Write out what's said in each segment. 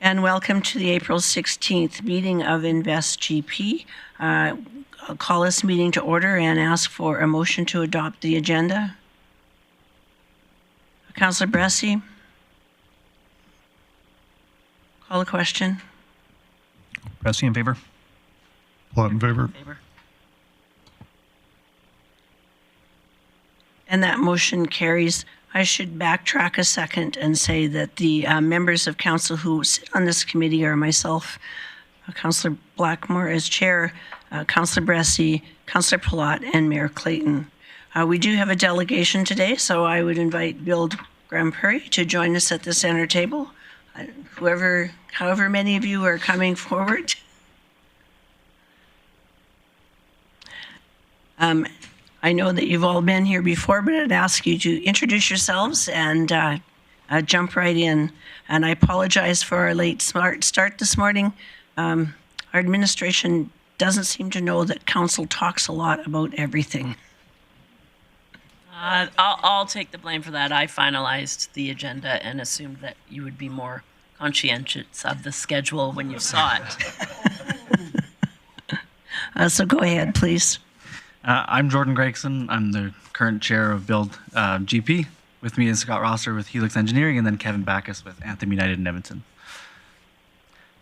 And welcome to the April 16th meeting of Invest GP. I'll call this meeting to order and ask for a motion to adopt the agenda. Councillor Bressie. Call the question. Bressie in favor. Plot in favor. And that motion carries. I should backtrack a second and say that the members of council who sit on this committee are myself, Councillor Blackmore as chair, Councillor Bressie, Councillor Palat, and Mayor Clayton. We do have a delegation today, so I would invite BILD Grande Prairie to join us at the center table. However many of you are coming forward. I know that you've all been here before, but I'd ask you to introduce yourselves and jump right in. And I apologize for our late start this morning. Our administration doesn't seem to know that council talks a lot about everything. I'll take the blame for that. I finalized the agenda and assumed that you would be more conscientious of the schedule when you saw it. So go ahead, please. I'm Jordan Gregson. I'm the current chair of BILD GP. With me is Scott Rosser with Helix Engineering, and then Kevin Backus with Anthem United in Edmonton.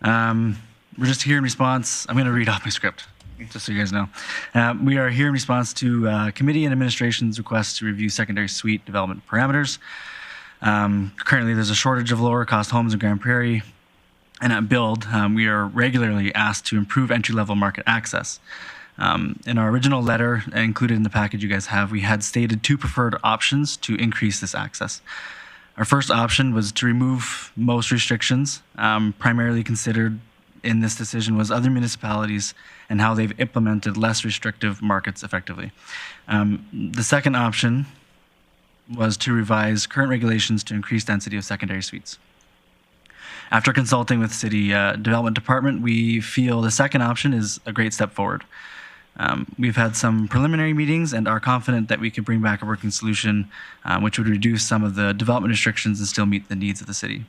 We're just here in response. I'm going to read off my script, just so you guys know. We are here in response to committee and administration's request to review secondary suite development parameters. Currently, there's a shortage of lower cost homes in Grande Prairie. And at BILD, we are regularly asked to improve entry-level market access. In our original letter included in the package you guys have, we had stated two preferred options to increase this access. Our first option was to remove most restrictions. Primarily considered in this decision was other municipalities and how they've implemented less restrictive markets effectively. The second option was to revise current regulations to increase density of secondary suites. After consulting with City Development Department, we feel the second option is a great step forward. We've had some preliminary meetings and are confident that we can bring back a working solution which would reduce some of the development restrictions and still meet the needs of the city.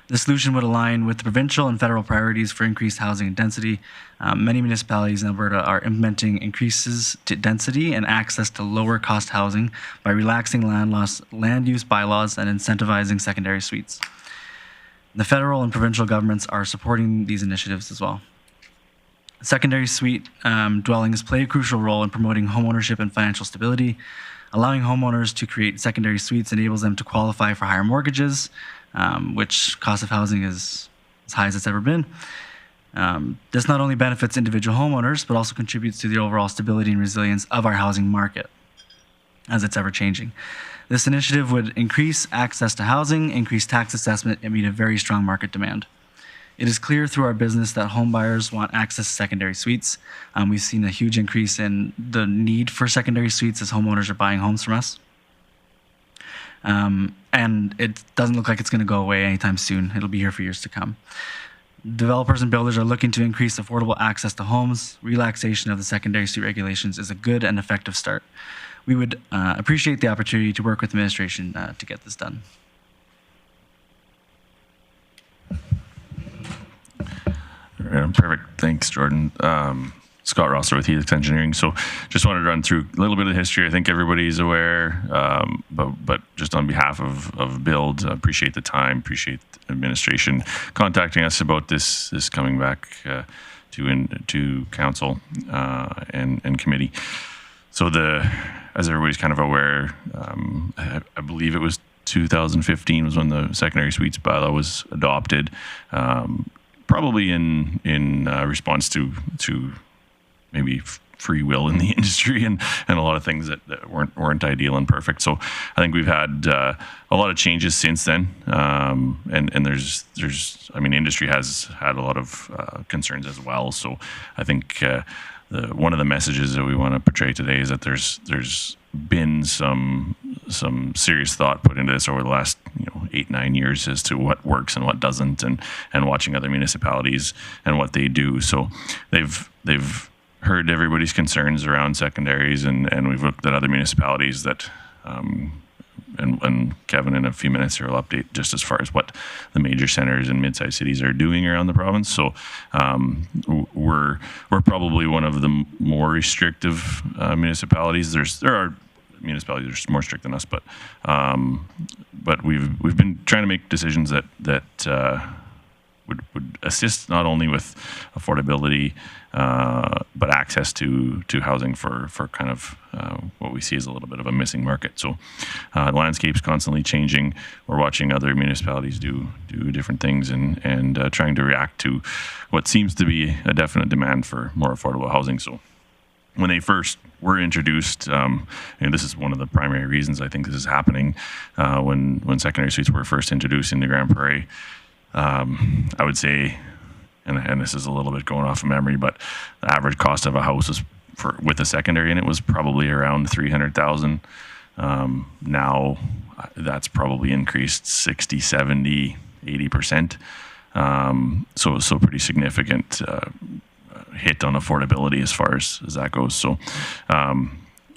The solution would align with the provincial and federal priorities for increased housing and density. Many municipalities in Alberta are implementing increases to density and access to lower cost housing by relaxing land use bylaws and incentivizing secondary suites. The federal and provincial governments are supporting these initiatives as well. Secondary suite dwellings play a crucial role in promoting homeownership and financial stability. Allowing homeowners to create secondary suites enables them to qualify for higher mortgages, which cost of housing is as high as it's ever been. This not only benefits individual homeowners, but also contributes to the overall stability and resilience of our housing market, as it's ever changing. This initiative would increase access to housing, increase tax assessment, and meet a very strong market demand. It is clear through our business that home buyers want access to secondary suites. We've seen a huge increase in the need for secondary suites as homeowners are buying homes from us. And it doesn't look like it's going to go away anytime soon. It'll be here for years to come. Developers and builders are looking to increase affordable access to homes. Relaxation of the secondary suite regulations is a good and effective start. We would appreciate the opportunity to work with administration to get this done. Perfect. Thanks, Jordan. Scott Rosser with Helix Engineering. So just wanted to run through a little bit of the history. I think everybody's aware, but just on behalf of BILD, appreciate the time, appreciate the administration contacting us about this coming back to council and committee. So as everybody's kind of aware, I believe it was 2015 was when the secondary suites bylaw was adopted. Probably in response to maybe free will in the industry and a lot of things that weren't ideal and perfect. So I think we've had a lot of changes since then, and there's I mean, industry has had a lot of concerns as well. So I think one of the messages that we want to portray today is that there's been some serious thought put into this over the last 8-9 years as to what works and what doesn't, and watching other municipalities and what they do. So they've heard everybody's concerns around secondaries, and we've looked at other municipalities that and Kevin in a few minutes here will update just as far as what the major centers and mid-sized cities are doing around the province. So we're probably one of the more restrictive municipalities. There are municipalities that are more strict than us, but we've been trying to make decisions that would assist not only with affordability, but access to housing for kind of what we see as a little bit of a missing market. So the landscape's constantly changing. We're watching other municipalities do different things and trying to react to what seems to be a definite demand for more affordable housing. So when they first were introduced, and this is one of the primary reasons I think this is happening, when secondary suites were first introduced into Grande Prairie, I would say, and this is a little bit going off of memory, but the average cost of a house with a secondary in it was probably around $300,000. Now that's probably increased 60, 70, 80%. So pretty significant hit on affordability as far as that goes. So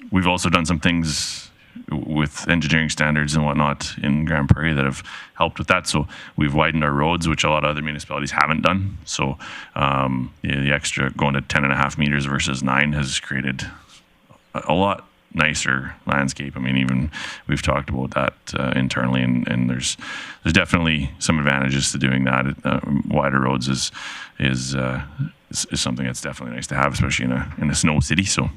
we've also done some things with engineering standards and whatnot in Grande Prairie that have helped with that. So we've widened our roads, which a lot of other municipalities haven't done. So the extra going to 10.5 meters versus 9 has created a lot nicer landscape. I mean, even we've talked about that internally, and there's definitely some advantages to doing that. Wider roads is something that's definitely nice to have, especially in a snow city. So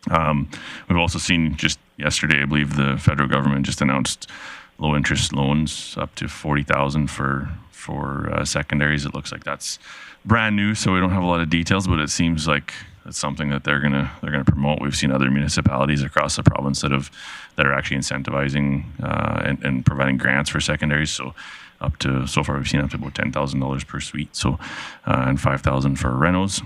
we've also seen just yesterday, I believe the federal government just announced low interest loans up to $40,000 for secondaries. It looks like that's brand new, so we don't have a lot of details, but it seems like it's something that they're gonna promote. We've seen other municipalities across the province that are actually incentivizing and providing grants for secondaries. So so far we've seen up to about $10,000 per suite. So and $5,000 for renos.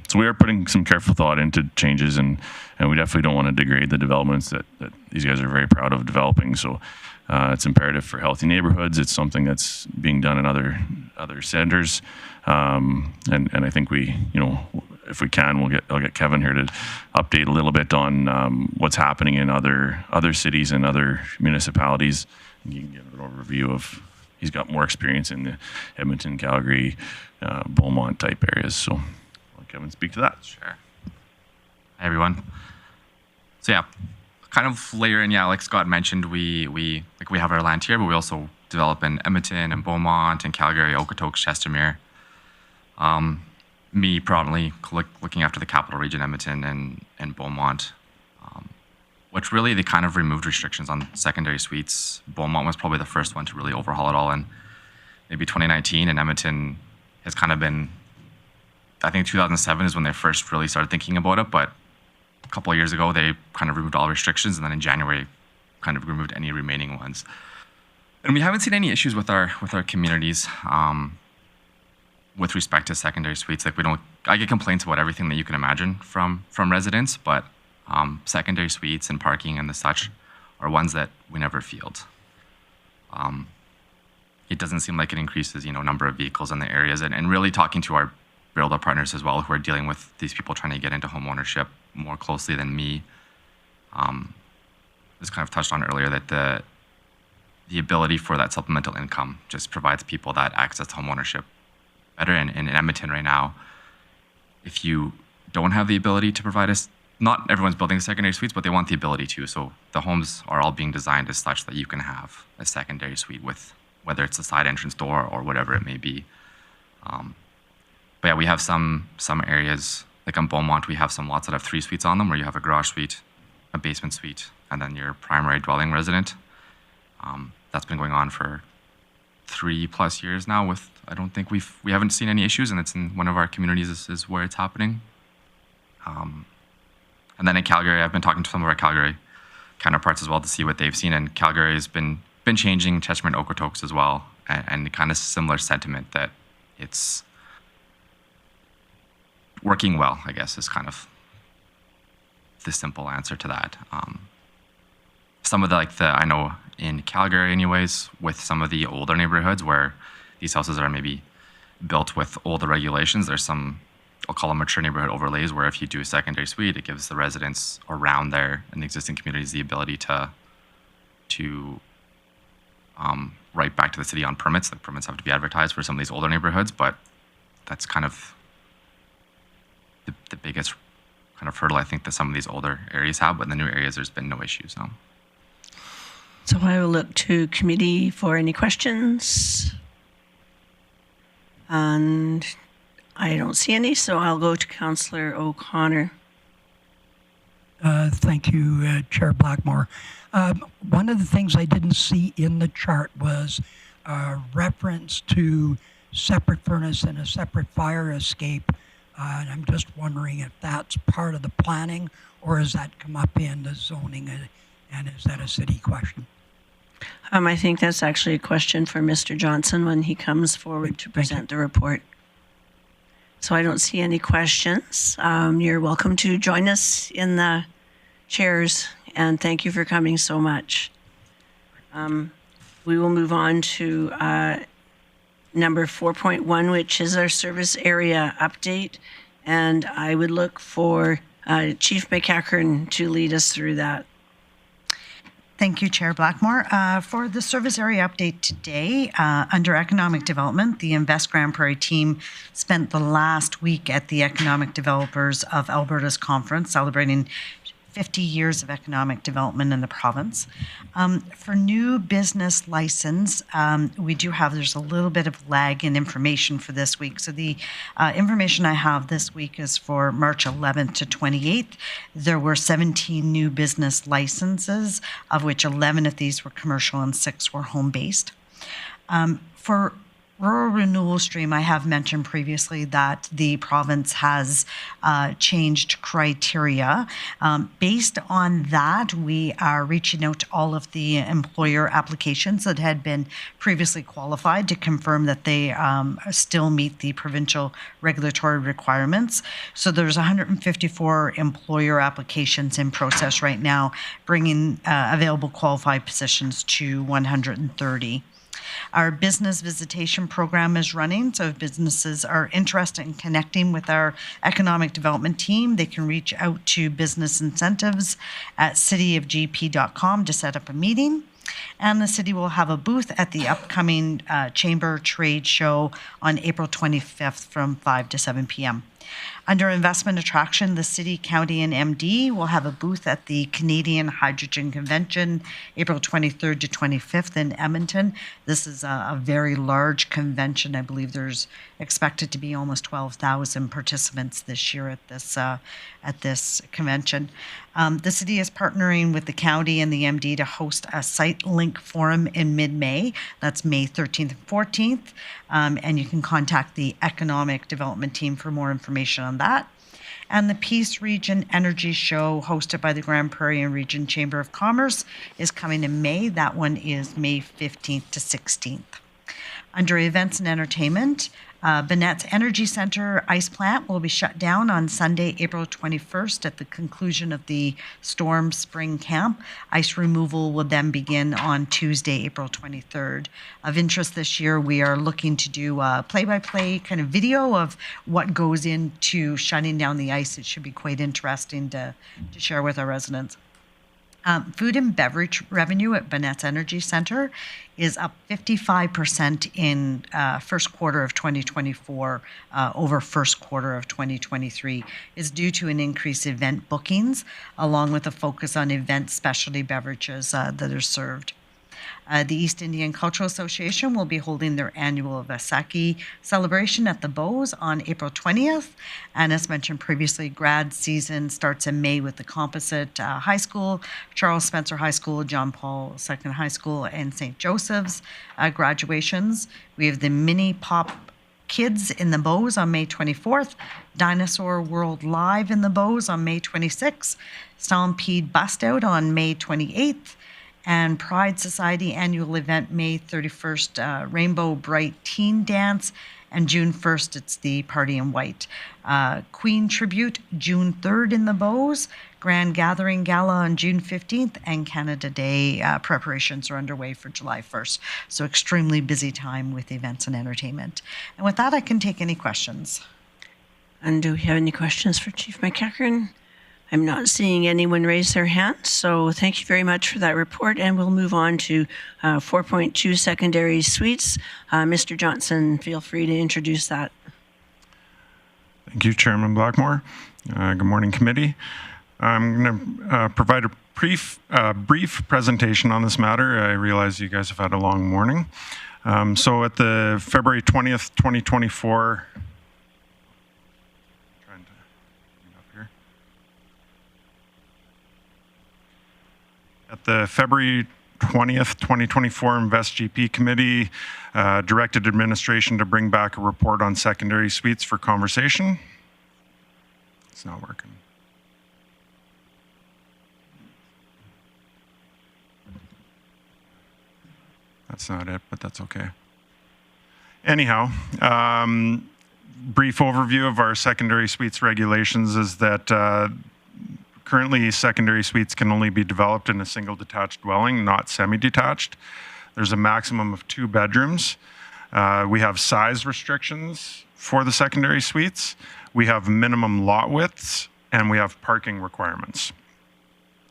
So we are putting some careful thought into changes, and we definitely don't want to degrade the developments that these guys are very proud of developing. So it's imperative for healthy neighborhoods. It's something that's being done in other centers, and I think if we can, I'll get Kevin here to update a little bit on what's happening in other cities and other municipalities. And you can get an overview of. He's got more experience in the Edmonton, Calgary, Beaumont type areas. So I'll let Kevin speak to that. Sure. Hi, everyone. So yeah, kind of layer in, like Scott mentioned, we have our land here, but we also develop in Edmonton and Beaumont and Calgary, Okotoks, Chestermere. Me prominently looking after the capital region, Edmonton and Beaumont, which really they kind of removed restrictions on secondary suites. Beaumont was probably the first one to really overhaul it all in maybe 2019, and Edmonton has kind of been, I think 2007 is when they first really started thinking about it, but a couple of years ago they kind of removed all restrictions, and then in January kind of removed any remaining ones. And we haven't seen any issues with our communities with respect to secondary suites. Like I get complaints about everything that you can imagine from residents, but secondary suites and parking and the such are ones that we never field. It doesn't seem like it increases, number of vehicles in the areas, and really talking to our BILD partners as well, who are dealing with these people trying to get into home ownership more closely than me. This kind of touched on earlier that the ability for that supplemental income just provides people that access to home ownership better. And in Edmonton right now, if you don't have the ability to provide us, not everyone's building secondary suites, but they want the ability to. So the homes are all being designed as such that you can have a secondary suite with, whether it's a side entrance door or whatever it may be. But yeah, we have some areas, like on Beaumont, we have some lots that have 3 suites on them, where you have a garage suite, a basement suite, and then your primary dwelling resident. That's been going on for 3+ years now. I don't think we haven't seen any issues, and it's in one of our communities is where it's happening. And then in Calgary, I've been talking to some of our Calgary counterparts as well to see what they've seen, and Calgary has been changing, Chestermere and Okotoks as well, and kind of similar sentiment that it's working well, I guess, is kind of the simple answer to that. Some of I know in Calgary anyways, with some of the older neighborhoods where these houses are maybe built with older regulations, there's some, I'll call them mature neighborhood overlays, where if you do a secondary suite, it gives the residents around there in the existing communities the ability to to write back to the city on permits. The permits have to be advertised for some of these older neighborhoods, but that's kind of the biggest kind of hurdle I think that some of these older areas have. But in the new areas, there's been no issues. No. So I will look to committee for any questions. And I don't see any, so I'll go to Councillor O'Connor. Thank you, Chair Blackmore. One of the things I didn't see in the chart was reference to separate furnace and a separate fire escape. And I'm just wondering if that's part of the planning, or has that come up in the zoning, and is that a city question? I think that's actually a question for Mr. Johnson when he comes forward to present the report. So I don't see any questions. You're welcome to join us in the chairs, and thank you for coming so much. We will move on to number 4.1, which is our service area update, and I would look for Chief McEachern to lead us through that. Thank you, Chair Blackmore. For the service area update today, under economic development, the Invest Grande Prairie team spent the last week at the Economic Developers of Alberta's conference, celebrating 50 years of economic development in the province. For new business license, we do have, there's a little bit of lag in information for this week. So the information I have this week is for March 11th to 28th. There were 17 new business licenses, of which 11 of these were commercial and 6 were home-based. For rural renewal stream, I have mentioned previously that the province has changed criteria. Based on that, we are reaching out to all of the employer applications that had been previously qualified to confirm that they still meet the provincial regulatory requirements. So there's 154 employer applications in process right now, bringing available qualified positions to 130. Our business visitation program is running, so if businesses are interested in connecting with our economic development team, they can reach out to business incentives at cityofgp.com to set up a meeting. And the city will have a booth at the upcoming Chamber Trade Show on April 25th from 5 to 7 p.m. Under investment attraction, the city, county, and MD will have a booth at the Canadian Hydrogen Convention, April 23rd to 25th in Edmonton. This is a very large convention. I believe there's expected to be almost 12,000 participants this year at this convention. The city is partnering with the county and the MD to host a site link forum in mid-May. That's May 13th and 14th. And you can contact the economic development team for more information on that. And the Peace Region Energy Show, hosted by the Grande Prairie and Region Chamber of Commerce, is coming in May. That one is May 15th to 16th. Under events and entertainment, Bennett's Energy Center ice plant will be shut down on Sunday, April 21st at the conclusion of the Storm Spring Camp. Ice removal will then begin on Tuesday, April 23rd. Of interest this year, we are looking to do a play-by-play kind of video of what goes into shutting down the ice. It should be quite interesting to share with our residents. Food and beverage revenue at Bennett's Energy Center is up 55% in first quarter of 2024 over first quarter of 2023. Is due to an increased event bookings, along with a focus on event specialty beverages that are served. The East Indian Cultural Association will be holding their annual Vaisakhi celebration at the Bows on April 20th. And as mentioned previously, grad season starts in May with the Composite High School, Charles Spencer High School, John Paul II High School, and St. Joseph's graduations. We have the Mini Pop Kids in the Bows on May 24th, Dinosaur World Live in the Bows on May 26th, Stampede Bust Out on May 28th, and Pride Society annual event May 31st, Rainbow Bright Teen Dance, and June 1st, it's the Party in White. Queen Tribute, June 3rd in the Bows, Grand Gathering Gala on June 15th, and Canada Day preparations are underway for July 1st. So extremely busy time with events and entertainment. And with that, I can take any questions. And do we have any questions for Chief McEachern? I'm not seeing anyone raise their hand, so thank you very much for that report, and we'll move on to 4.2 secondary suites. Mr. Johnson, feel free to introduce that. Thank you, Chairman Blackmore. Good morning, committee. I'm going to provide a brief presentation on this matter. I realize you guys have had a long morning. So at the February 20th, 2024, at the February 20th, 2024 Invest GP Committee directed administration to bring back a report on secondary suites for conversation. It's not working. That's not it, but that's okay. Anyhow, brief overview of our secondary suites regulations is that currently secondary suites can only be developed in a single detached dwelling, not semi-detached. There's a maximum of 2 bedrooms. We have size restrictions for the secondary suites. We have minimum lot widths, and we have parking requirements.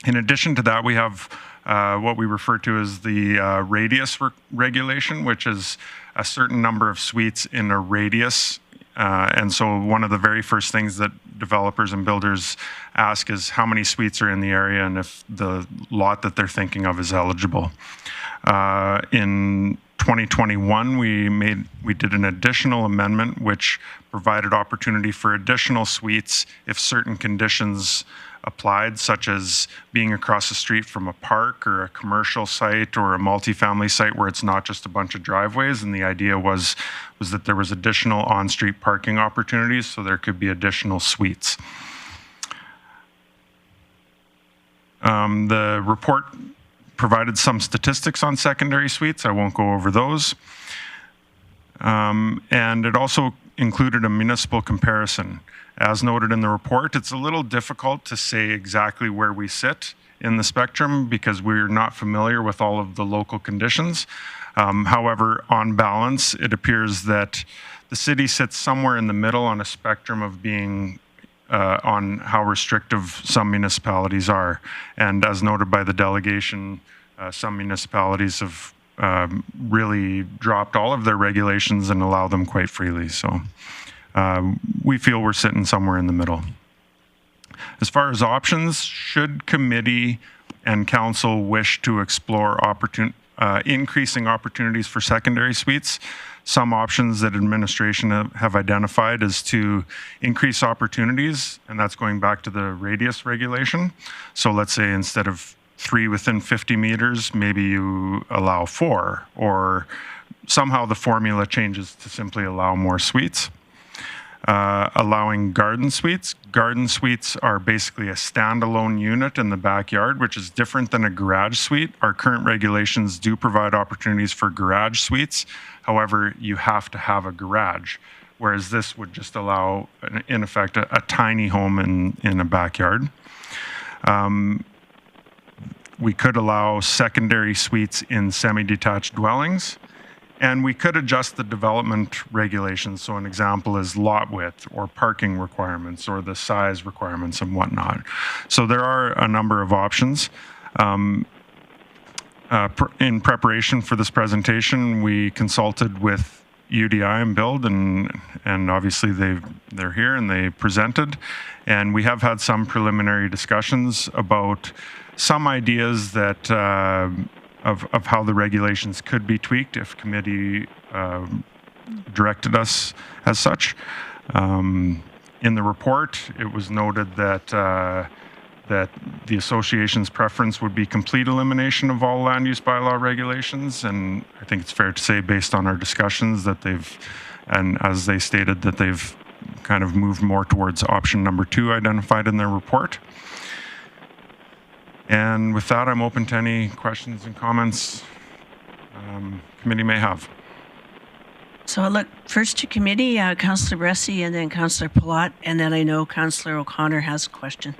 In addition to that, we have what we refer to as the radius regulation, which is a certain number of suites in a radius. And so one of the very first things that developers and builders ask is how many suites are in the area and if the lot that they're thinking of is eligible. In 2021, we did an additional amendment which provided opportunity for additional suites if certain conditions applied, such as being across the street from a park or a commercial site or a multifamily site where it's not just a bunch of driveways. And the idea was that there was additional on-street parking opportunities, so there could be additional suites. The report provided some statistics on secondary suites. I won't go over those. And it also included a municipal comparison. As noted in the report, it's a little difficult to say exactly where we sit in the spectrum because we're not familiar with all of the local conditions. However, on balance, it appears that the city sits somewhere in the middle on a spectrum of being on how restrictive some municipalities are. And as noted by the delegation, some municipalities have really dropped all of their regulations and allow them quite freely. So we feel we're sitting somewhere in the middle. As far as options, should committee and council wish to explore increasing opportunities for secondary suites, some options that administration have identified is to increase opportunities, and that's going back to the radius regulation. So let's say instead of 3 within 50 meters, maybe you allow 4, or somehow the formula changes to simply allow more suites. Allowing garden suites. Garden suites are basically a standalone unit in the backyard, which is different than a garage suite. Our current regulations do provide opportunities for garage suites. However, you have to have a garage, whereas this would just allow, in effect, a tiny home in a backyard. We could allow secondary suites in semi-detached dwellings. And we could adjust the development regulations. So an example is lot width or parking requirements or the size requirements and whatnot. So there are a number of options. In preparation for this presentation, we consulted with UDI and BILD, and obviously they're here and they presented. And we have had some preliminary discussions about some ideas that of how the regulations could be tweaked if committee directed us as such. In the report, it was noted that that the association's preference would be complete elimination of all land use bylaw regulations, and I think it's fair to say, based on our discussions, that and as they stated, that they've kind of moved more towards option number 2 identified in their report. And with that, I'm open to any questions and comments committee may have. So I'll look first to committee, Councillor Bressie and then Councillor Palat, and then I know Councillor O'Connor has a question.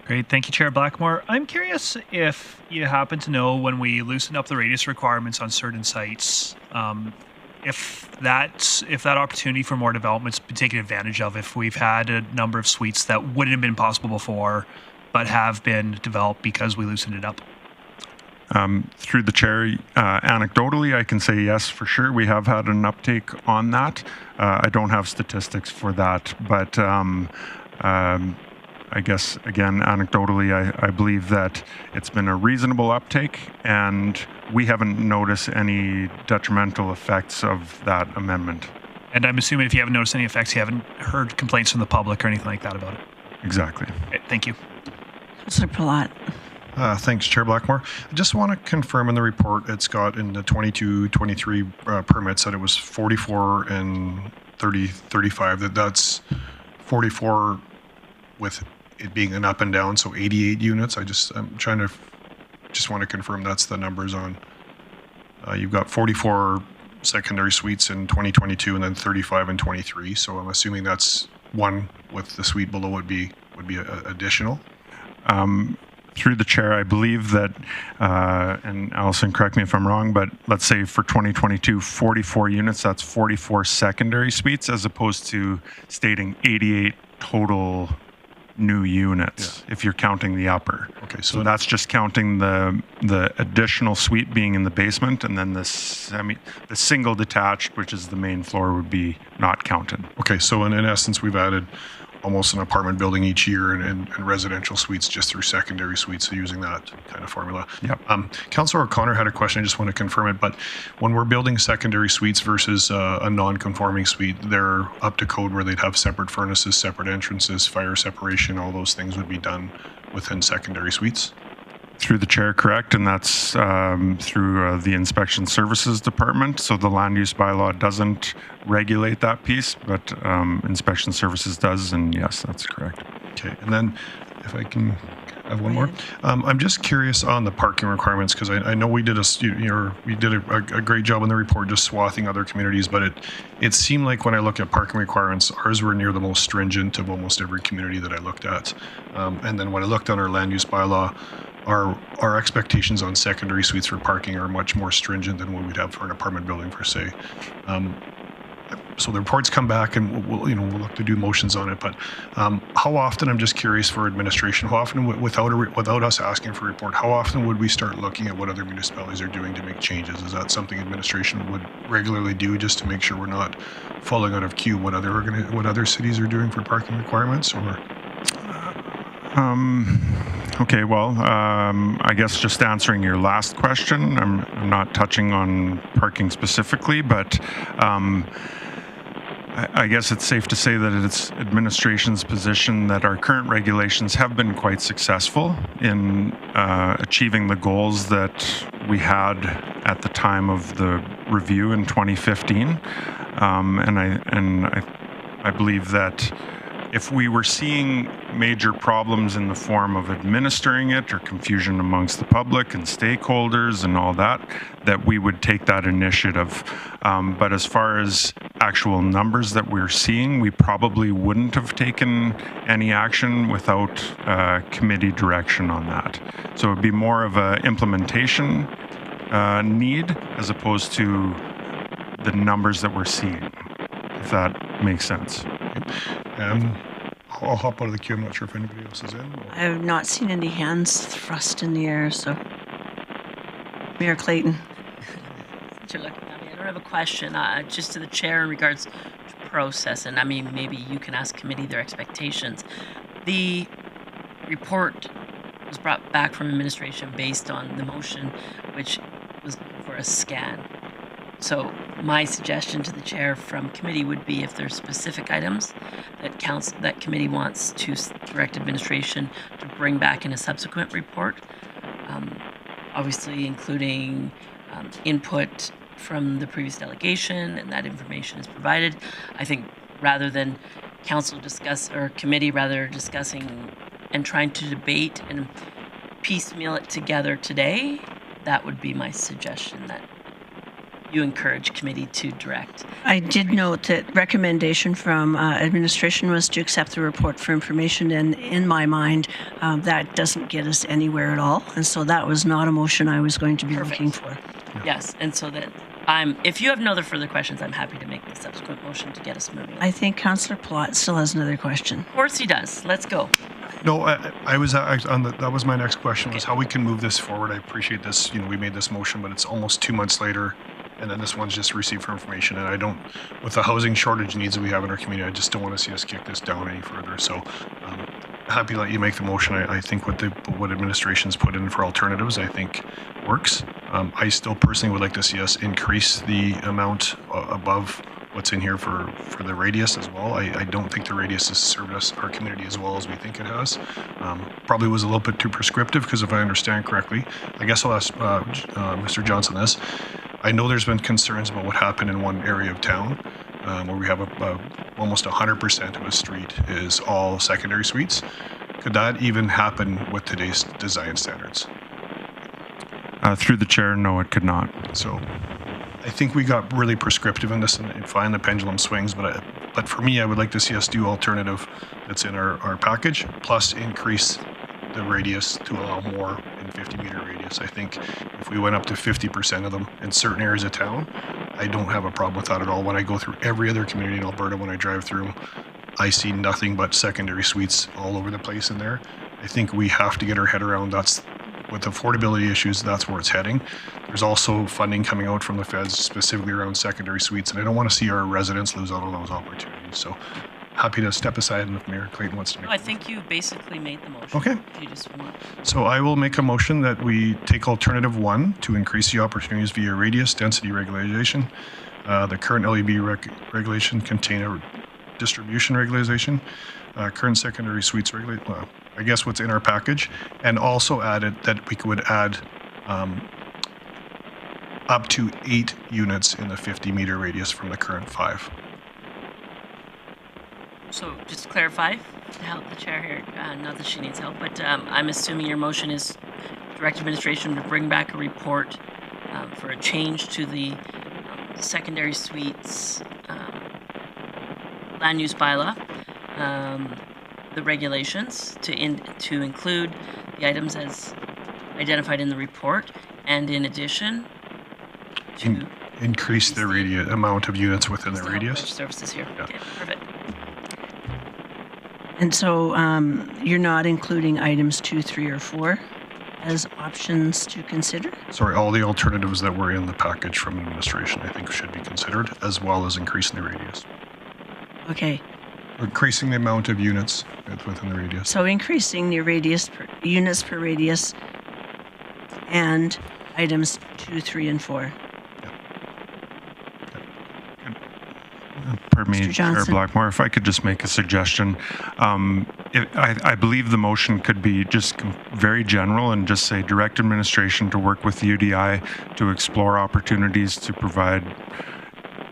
Great. Thank you, Chair Blackmore. I'm curious if you happen to know when we loosen up the radius requirements on certain sites, if that opportunity for more development's been taken advantage of, if we've had a number of suites that wouldn't have been possible before, but have been developed because we loosened it up. Through the chair, anecdotally, I can say yes, for sure. We have had an uptake on that. I don't have statistics for that, but I guess, again, anecdotally, I believe that it's been a reasonable uptake, and we haven't noticed any detrimental effects of that amendment. And I'm assuming if you haven't noticed any effects, you haven't heard complaints from the public or anything like that about it. Exactly. Okay, thank you. Councillor Palat. Thanks, Chair Blackmore. I just want to confirm in the report it's got in the 22-23 permits that it was 44 and 35, that's 44 with it being an up and down, so 88 units. I'm trying to just want to confirm that's the numbers on. You've got 44 secondary suites in 2022 and then 35 in 23. So I'm assuming that's one with the suite below would be additional. Through the chair, I believe that, and Allison, correct me if I'm wrong, but let's say for 2022, 44 units, that's 44 secondary suites, as opposed to stating 88 total new units, if you're counting the upper. Okay, so that's just counting the additional suite being in the basement, and then the single detached, which is the main floor, would be not counted. Okay, so in essence, we've added almost an apartment building each year and residential suites just through secondary suites, so using that kind of formula. Yep. Councillor O'Connor had a question, I just want to confirm it, but when we're building secondary suites versus a non-conforming suite, they're up to code where they'd have separate furnaces, separate entrances, fire separation, all those things would be done within secondary suites? Through the chair, correct, and that's through the Inspection Services Department. So the land use bylaw doesn't regulate that piece, but Inspection Services does, and yes, that's correct. Okay, and then if I can have one more. I'm just curious on the parking requirements, because I know we did a great job in the report just swathing other communities, but it seemed like when I look at parking requirements, ours were near the most stringent of almost every community that I looked at. And then when I looked on our land use bylaw, our expectations on secondary suites for parking are much more stringent than what we'd have for an apartment building per se. So the reports come back, and we'll look to do motions on it. But how often? I'm just curious for administration. How often, without us asking for a report, how often would we start looking at what other municipalities are doing to make changes? Is that something administration would regularly do just to make sure we're not falling out of queue? What other cities are doing for parking requirements, or? Okay, well, I guess just answering your last question, I'm not touching on parking specifically, but I guess it's safe to say that it's administration's position that our current regulations have been quite successful in achieving the goals that we had at the time of the review in 2015, and I believe that if we were seeing major problems in the form of administering it or confusion amongst the public and stakeholders and all that, that we would take that initiative. But as far as actual numbers that we're seeing, we probably wouldn't have taken any action without committee direction on that. So it'd be more of an implementation need as opposed to the numbers that we're seeing, if that makes sense. I'll hop out of the queue. I'm not sure if anybody else is in. I have not seen any hands thrust in the air, so. Mayor Clayton. Since you're looking at me, I don't have a question, just to the chair in regards to process, and I mean, maybe you can ask committee their expectations. The report was brought back from administration based on the motion, which was for a scan. So my suggestion to the chair from committee would be if there's specific items that committee wants to direct administration to bring back in a subsequent report, obviously including input from the previous delegation, and that information is provided. I think rather than committee discussing and trying to debate and piecemeal it together today, that would be my suggestion, that you encourage committee to direct. I did note that recommendation from administration was to accept the report for information, and in my mind, that doesn't get us anywhere at all. And so that was not a motion I was going to be looking for. Yes, and so that if you have no other further questions, I'm happy to make the subsequent motion to get us moving. I think Councillor Plot still has another question. Of course he does. Let's go. No, I was on that was my next question, was how we can move this forward. I appreciate this. We made this motion, but it's almost 2 months later, and then this one's just received for information. And I don't, with the housing shortage needs that we have in our community, I just don't want to see us kick this down any further. So happy to let you make the motion. I think what administration's put in for alternatives, I think works. I still personally would like to see us increase the amount above what's in here for the radius as well. I don't think the radius has served our community as well as we think it has. Probably was a little bit too prescriptive, because if I understand correctly, I guess I'll ask Mr. Johnson this. I know there's been concerns about what happened in one area of town where we have almost 100% of a street is all secondary suites. Could that even happen with today's design standards? Through the chair, no, it could not. So I think we got really prescriptive in this, and fine, the pendulum swings, but for me, I would like to see us do alternative that's in our package, plus increase the radius to allow more in 50-meter radius. I think if we went up to 50% of them in certain areas of town, I don't have a problem with that at all. When I go through every other community in Alberta, when I drive through them, I see nothing but secondary suites all over the place in there. I think we have to get our head around that's, with affordability issues, that's where it's heading. There's also funding coming out from the feds specifically around secondary suites, and I don't want to see our residents lose out on those opportunities. So happy to step aside, and if Mayor Clayton wants to make I think you basically made the motion. Okay. If you just want. So I will make a motion that we take alternative 1 to increase the opportunities via radius density regulation. The current LUB regulation contain a distribution regulation, current secondary suites regulate. Well, I guess what's in our package, and also added that we would add up to 8 units in the 50-meter radius from the current 5. So just to clarify, to help the chair here, not that she needs help, but I'm assuming your motion is direct administration to bring back a report for a change to the secondary suites land use bylaw, the regulations to include the items as identified in the report, and in addition to increase the amount of units within the radius. Services here. Yeah. Okay, perfect. And so you're not including items 2, 3, or 4 as options to consider? Sorry, all the alternatives that were in the package from administration, I think, should be considered, as well as increasing the radius. Okay. Increasing the amount of units within the radius. So increasing the radius units per radius and items 2, 3, and 4. Pardon me, Mr. Chair Johnson. Blackmore, if I could just make a suggestion. I believe the motion could be just very general and just say direct administration to work with the UDI to explore opportunities to provide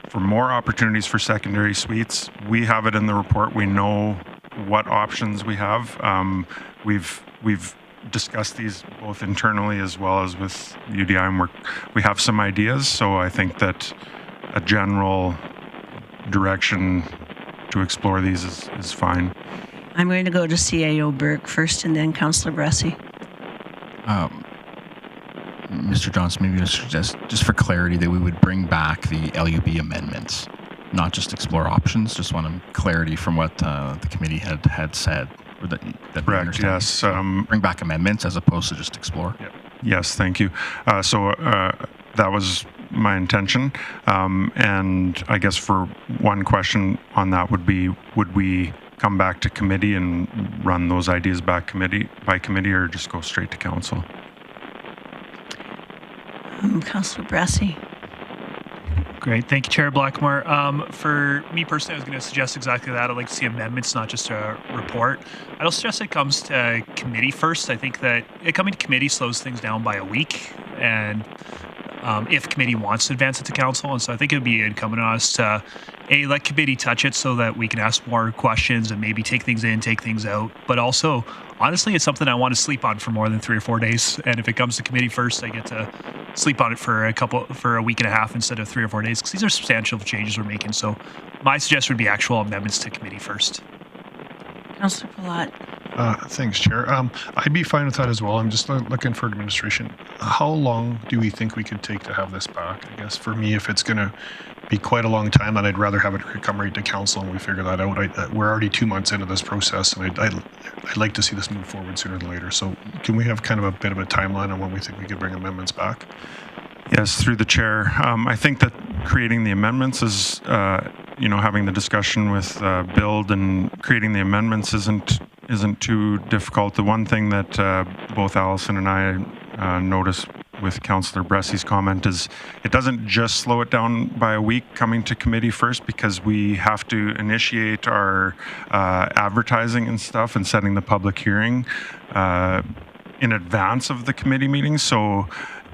for more opportunities for secondary suites. We have it in the report. We know what options we have. We've discussed these both internally as well as with UDI, and we have some ideas. So I think that a general direction to explore these is fine. I'm going to go to CAO Burke first, and then Councillor Bressie. Mr. Johnson, maybe I suggest, just for clarity, that we would bring back the LUB amendments, not just explore options. Just want clarity from what the committee had said. Or that we Correct, understand. yes. Bring back amendments as opposed to just explore. Yeah. Yes, thank you. So that was my intention. And I guess for one question on that would we come back to committee and run those ideas back committee by committee, or just go straight to council? Councillor Bressie. Great. Thank you, Chair Blackmore. For me personally, I was going to suggest exactly that. I'd like to see amendments, not just a report. I'd also suggest it comes to committee first. I think that it coming to committee slows things down by a week, and if committee wants to advance it to council. And so I think it would be incumbent on us to, let committee touch it so that we can ask more questions and maybe take things in, take things out. But also, honestly, it's something I want to sleep on for more than 3 or 4 days. And if it comes to committee first, I get to sleep on it for a week and a half instead of 3 or 4 days, because these are substantial changes we're making. So my suggestion would be actual amendments to committee first. Councillor Palat. Thanks, Chair. I'd be fine with that as well. I'm just looking for administration. How long do we think we could take to have this back? I guess for me, if it's going to be quite a long time, then I'd rather have it come right to council and we figure that out. We're already 2 months into this process, and I'd like to see this move forward sooner than later. So can we have kind of a bit of a timeline on when we think we could bring amendments back? Yes, through the chair. I think that creating the amendments is, having the discussion with BILD and creating the amendments isn't too difficult. The one thing that both Allison and I noticed with Councillor Bressy's comment is it doesn't just slow it down by a week coming to committee first, because we have to initiate our advertising and stuff and setting the public hearing in advance of the committee meeting. So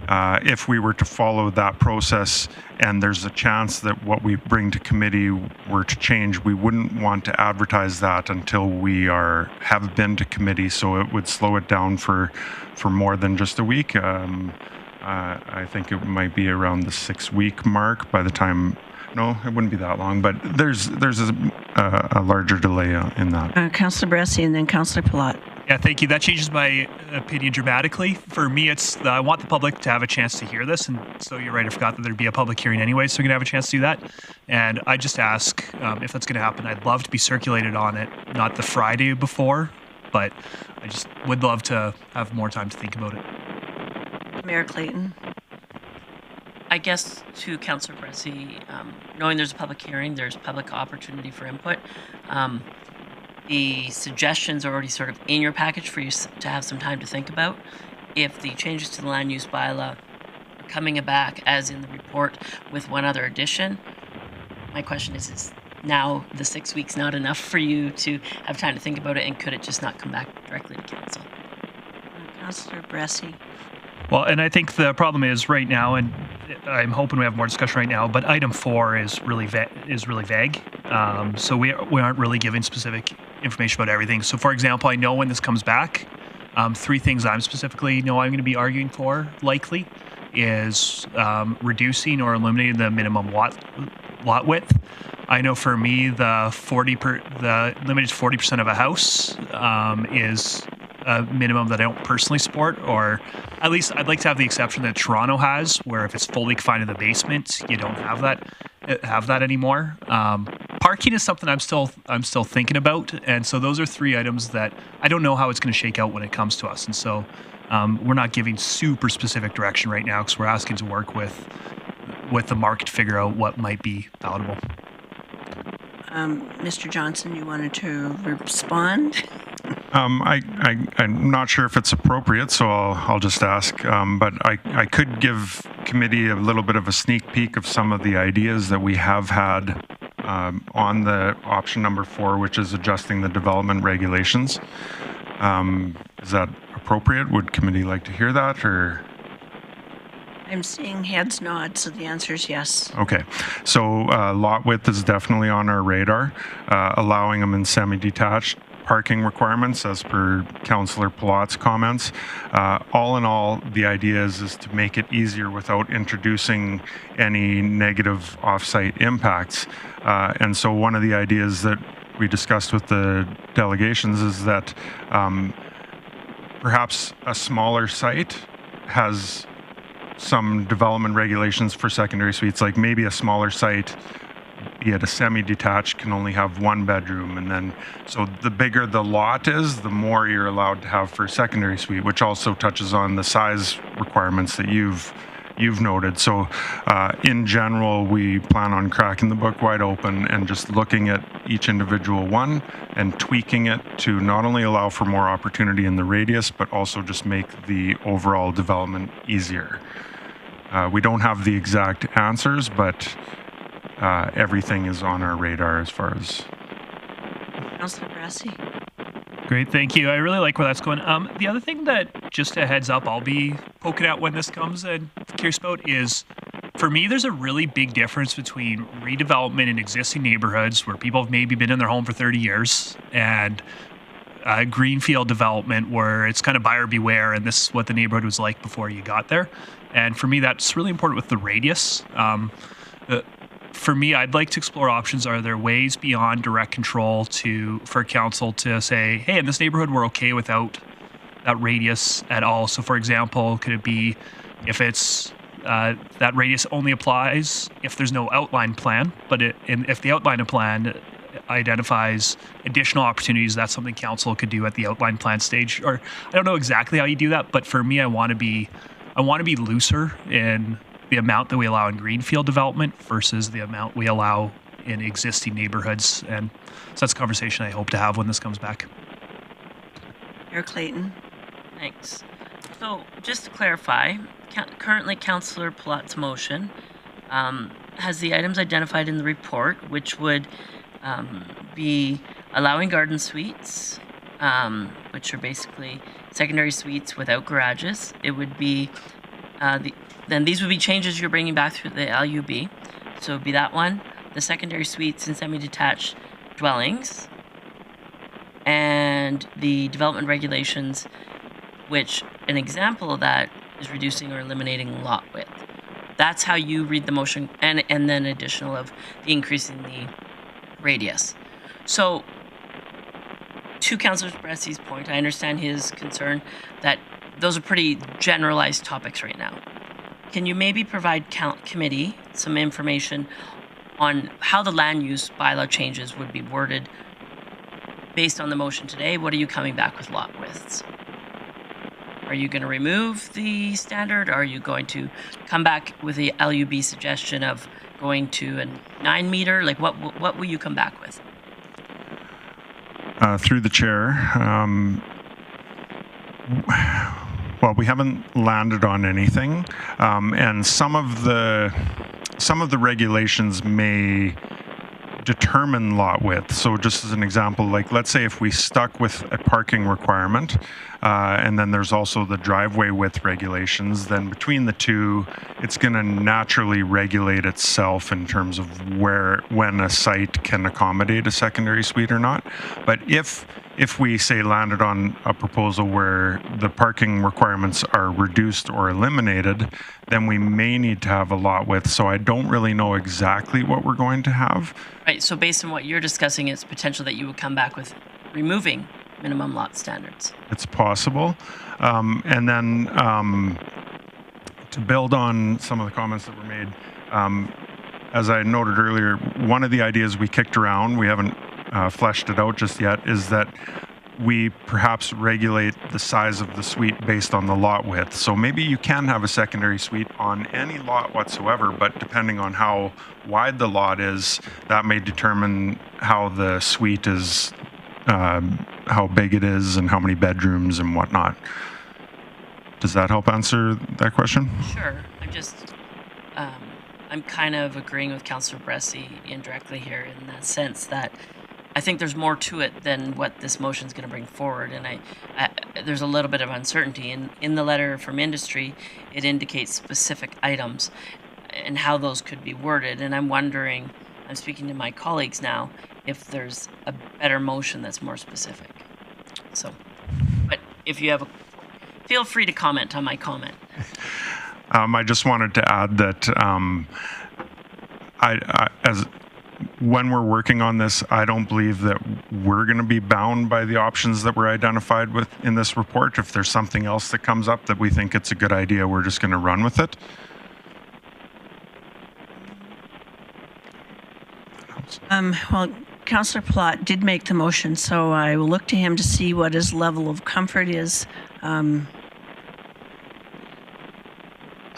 if we were to follow that process and there's a chance that what we bring to committee were to change, we wouldn't want to advertise that until we have been to committee. So it would slow it down for more than just a week. I think it might be around the 6-week mark by the time. No, it wouldn't be that long, but there's a larger delay in that. Councillor Bressy and then Councillor Palat. Yeah, thank you. That changes my opinion dramatically. For me, I want the public to have a chance to hear this, and so you're right, I forgot that there'd be a public hearing anyway, so we're going to have a chance to do that. And I just ask if that's going to happen. I'd love to be circulated on it, not the Friday before, but I just would love to have more time to think about it. Mayor Clayton. I guess to Councillor Bressy, knowing there's a public hearing, there's public opportunity for input. The suggestions are already sort of in your package for you to have some time to think about. If the changes to the land use bylaw are coming back as in the report with one other addition, my question is now the 6 weeks not enough for you to have time to think about it, and could it just not come back directly to council? Councillor Bressy. Well, and I think the problem is right now, and I'm hoping we have more discussion right now, but item 4 is really vague. So we aren't really giving specific information about everything. So for example, I know when this comes back, 3 things I'm specifically know I'm going to be arguing for likely is reducing or eliminating the minimum lot width. I know for me, the limited 40% of a house is a minimum that I don't personally support, or at least I'd like to have the exception that Toronto has, where if it's fully confined in the basement, you don't have that anymore. Parking is something I'm still thinking about, and so those are 3 items that I don't know how it's going to shake out when it comes to us, and so we're not giving super specific direction right now because we're asking to work with the market to figure out what might be palatable. Mr. Johnson, you wanted to respond? I'm not sure if it's appropriate, so I'll just ask. But I could give committee a little bit of a sneak peek of some of the ideas that we have had on the option number 4, which is adjusting the development regulations. Is that appropriate? Would committee like to hear that, or? I'm seeing heads nod, so the answer is yes. Okay, so lot width is definitely on our radar, allowing them in semi-detached parking requirements as per Councillor Palat's comments. All in all, the idea is to make it easier without introducing any negative off-site impacts. And so one of the ideas that we discussed with the delegations is that perhaps a smaller site has some development regulations for secondary suites, like maybe a smaller site, be it a semi-detached, can only have 1 bedroom, and then so the bigger the lot is, the more you're allowed to have for a secondary suite, which also touches on the size requirements that you've noted. So in general, we plan on cracking the book wide open and just looking at each individual one and tweaking it to not only allow for more opportunity in the radius, but also just make the overall development easier. We don't have the exact answers, but everything is on our radar as far as. Councillor Bressy. Great, thank you. I really like where that's going. The other thing that, just a heads up, I'll be poking at when this comes and curious about is, for me, there's a really big difference between redevelopment in existing neighborhoods where people have maybe been in their home for 30 years and greenfield development where it's kind of buyer beware and this is what the neighborhood was like before you got there. And for me, that's really important with the radius. for me, I'd like to explore options. Are there ways beyond direct control for council to say, hey, in this neighborhood, we're okay without that radius at all? So, for example, could it be if it's that radius only applies if there's no outline plan, but if the outline plan identifies additional opportunities, that's something council could do at the outline plan stage? Or I don't know exactly how you do that, but for me, I want to be looser in the amount that we allow in greenfield development versus the amount we allow in existing neighborhoods. And so that's a conversation I hope to have when this comes back. Mayor Clayton. Thanks. So just to clarify, currently Councillor Palat's motion has the items identified in the report, which would be allowing garden suites, which are basically secondary suites without garages. It would be then these would be changes you're bringing back through the LUB. So it would be that one, the secondary suites and semi-detached dwellings, and the development regulations, which an example of that is reducing or eliminating lot width. That's how you read the motion, and then additional of the increasing the radius. So to Councillor Bressy's point, I understand his concern that those are pretty generalized topics right now. Can you maybe provide committee some information on how the land use bylaw changes would be worded based on the motion today? What are you coming back with lot widths? Are you going to remove the standard? Are you going to come back with the LUB suggestion of going to a 9 meter? Like what will you come back with? Through the chair, well, we haven't landed on anything, and some of the regulations may determine lot width. So just as an example, like let's say if we stuck with a parking requirement, and then there's also the driveway width regulations, then between the two, it's going to naturally regulate itself in terms of when a site can accommodate a secondary suite or not. But if we say landed on a proposal where the parking requirements are reduced or eliminated, then we may need to have a lot width. So I don't really know exactly what we're going to have. Right, so based on what you're discussing, it's potential that you would come back with removing minimum lot standards. It's possible. And then to build on some of the comments that were made, as I noted earlier, one of the ideas we kicked around, we haven't fleshed it out just yet, is that we perhaps regulate the size of the suite based on the lot width. So maybe you can have a secondary suite on any lot whatsoever, but depending on how wide the lot is, that may determine how the suite is, how big it is and how many bedrooms and whatnot. Does that help answer that question? Sure. I'm kind of agreeing with Councillor Bressy indirectly here in that sense that I think there's more to it than what this motion is going to bring forward, and there's a little bit of uncertainty. In the letter from industry, it indicates specific items and how those could be worded, and I'm wondering, I'm speaking to my colleagues now, if there's a better motion that's more specific. So, but if you have feel free to comment on my comment. I just wanted to add that when we're working on this, I don't believe that we're going to be bound by the options that were identified in this report. If there's something else that comes up that we think it's a good idea, we're just going to run with it. Well, Councillor Plott did make the motion, so I will look to him to see what his level of comfort is.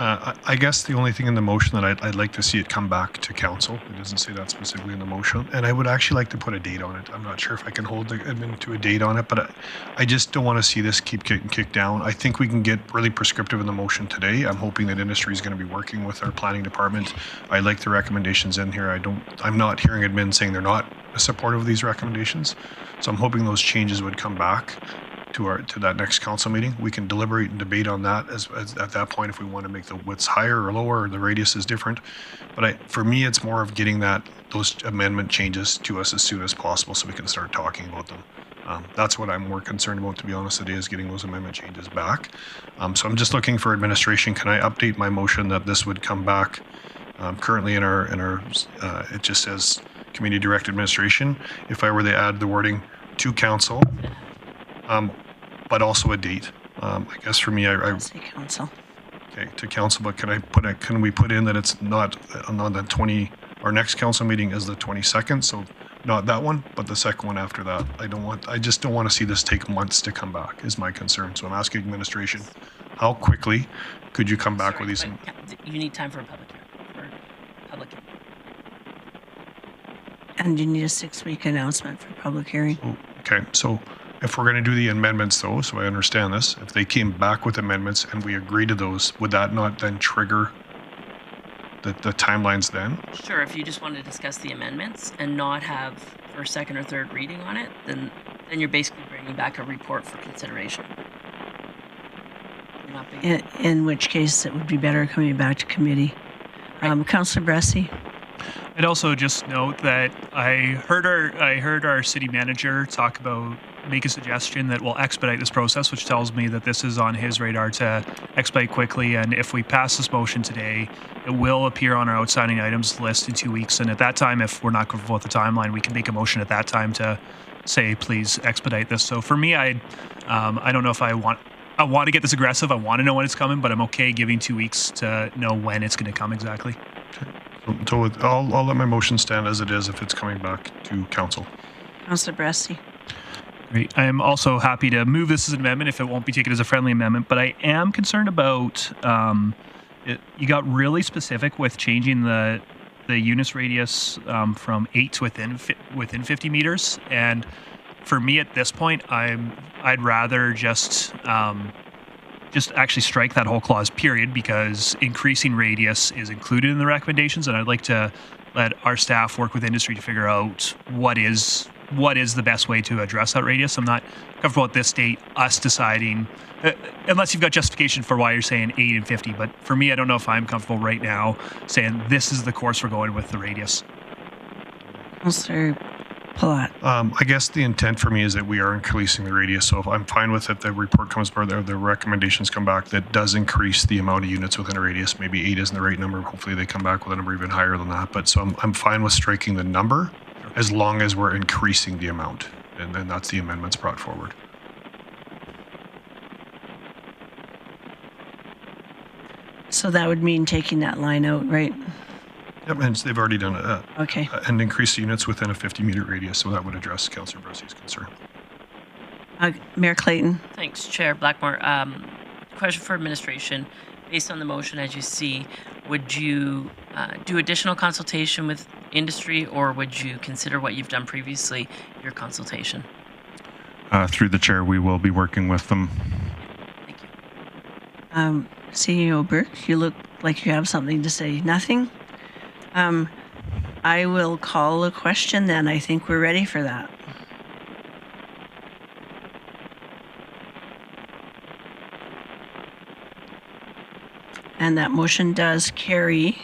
I guess the only thing in the motion that I'd like to see it come back to council. It doesn't say that specifically in the motion. And I would actually like to put a date on it. I'm not sure if I can hold the admin to a date on it, but I just don't want to see this keep getting kicked down. I think we can get really prescriptive in the motion today. I'm hoping that industry is going to be working with our planning department. I like the recommendations in here. I'm not hearing admin saying they're not supportive of these recommendations. So I'm hoping those changes would come back to that next council meeting. We can deliberate and debate on that as at that point if we want to make the widths higher or lower or the radius is different. But for me, it's more of getting those amendment changes to us as soon as possible so we can start talking about them. That's what I'm more concerned about, to be honest, today, is getting those amendment changes back. So I'm just looking for administration. Can I update my motion that this would come back Currently in our it just says community direct administration. If I were to add the wording to council, but also a date, I guess for me, I'll say council. okay, to council, but can we put in that it's not on the 20, our next council meeting is the 22nd, so not that one, but the second one after that. I just don't want to see this take months to come back is my concern. So I'm asking administration, how quickly could you come back with these? But you need time for a public hearing. And you need a 6-week announcement for public hearing. Okay, so if we're going to do the amendments though, so I understand this, if they came back with amendments and we agree to those, would that not then trigger the timelines then? Sure, if you just want to discuss the amendments and not have first, second, or third reading on it, then you're basically bringing back a report for consideration. You're not In which case, it would be better coming back to committee. Councillor Bressie. I'd also just note that I heard our city manager make a suggestion that will expedite this process, which tells me that this is on his radar to expedite quickly. And if we pass this motion today, it will appear on our outstanding items list in 2 weeks. And at that time, if we're not comfortable with the timeline, we can make a motion at that time to say, please expedite this. So for me, I don't know if I want to get this aggressive. I want to know when it's coming, but I'm okay giving 2 weeks to know when it's going to come exactly. So I'll let my motion stand as it is if it's coming back to council. Councillor Bressie. Great. I am also happy to move this as an amendment if it won't be taken as a friendly amendment, but I am concerned about you got really specific with changing the UNIS radius from 8 to within 50 meters, and for me at this point, I'd rather just actually strike that whole clause, period, because increasing radius is included in the recommendations, and I'd like to let our staff work with industry to figure out what is the best way to address that radius. I'm not comfortable at this date, us deciding, unless you've got justification for why you're saying 8 and 50, but for me, I don't know if I'm comfortable right now saying this is the course we're going with the radius. Councillor Palat. I guess the intent for me is that we are increasing the radius. So if I'm fine with it, the report comes back, the recommendations come back that does increase the amount of units within a radius. Maybe 8 isn't the right number. Hopefully they come back with a number even higher than that. But so I'm fine with striking the number as long as we're increasing the amount. And then that's the amendments brought forward. So that would mean taking that line out, right? Yep, and they've already done it. Okay. And increase the units within a 50-meter radius, so that would address Councillor Bressie's concern. Mayor Clayton. Thanks, Chair Blackmore. Question for administration. Based on the motion, as you see, would you do additional consultation with industry, or would you consider what you've done previously, your consultation? Through the chair, we will be working with them. Thank you. CEO Burke, you look like you have something to say. Nothing? I will call a question then. I think we're ready for that. And that motion does carry.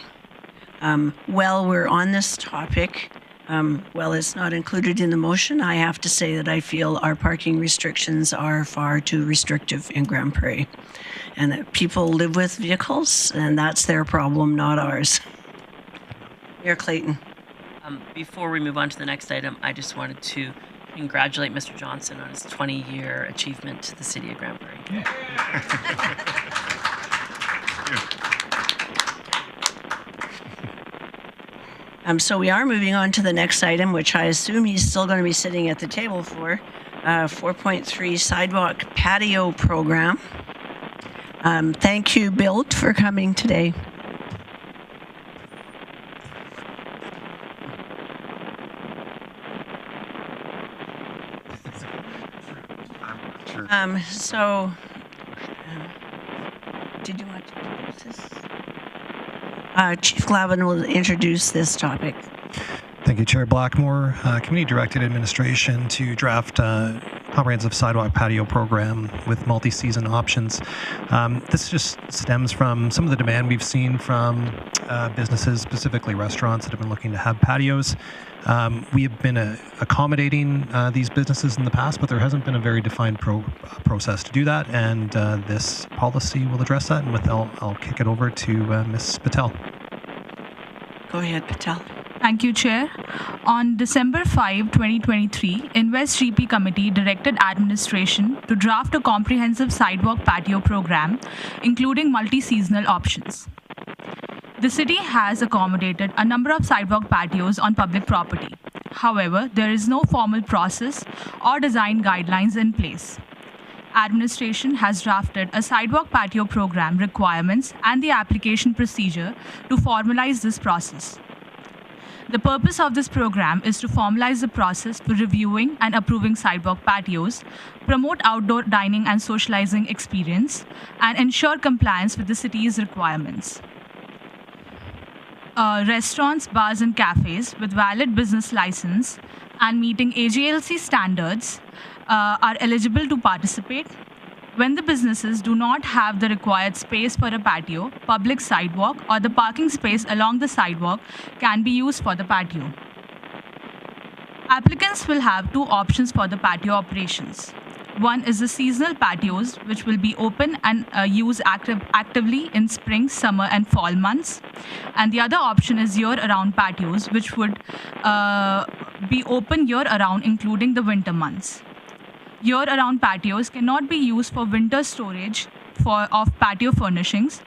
While we're on this topic, while it's not included in the motion, I have to say that I feel our parking restrictions are far too restrictive in Grande Prairie. And that people live with vehicles, and that's their problem, not ours. Mayor Clayton. Before we move on to the next item, I just wanted to congratulate Mr. Johnson on his 20-year achievement to the city of Grande Prairie. So we are moving on to the next item, which I assume he's still going to be sitting at the table for, 4.3 Sidewalk Patio Program. Thank you, BILD, for coming today. Did you want to introduce this? Chief Glavin will introduce this topic. Thank you, Chair Blackmore. Committee-directed administration to draft comprehensive sidewalk patio program with multi-season options. This just stems from some of the demand we've seen from businesses, specifically restaurants that have been looking to have patios. We have been accommodating these businesses in the past, but there hasn't been a very defined process to do that, and this policy will address that. And with that, I'll kick it over to Ms. Patel. Go ahead, Patel. Thank you, Chair. On December 5, 2023, Invest GP Committee directed administration to draft a comprehensive sidewalk patio program, including multi-seasonal options. The city has accommodated a number of sidewalk patios on public property. However, there is no formal process or design guidelines in place. Administration has drafted a sidewalk patio program requirements and the application procedure to formalize this process. The purpose of this program is to formalize the process for reviewing and approving sidewalk patios, promote outdoor dining and socializing experience, and ensure compliance with the city's requirements. Restaurants, bars, and cafes with valid business license and meeting AGLC standards are eligible to participate. When the businesses do not have the required space for a patio, public sidewalk, or the parking space along the sidewalk can be used for the patio. Applicants will have two options for the patio operations. One is the seasonal patios, which will be open and used actively in spring, summer, and fall months. And the other option is year-round patios, which would be open year-round, including the winter months. Year-round patios cannot be used for winter storage of patio furnishings.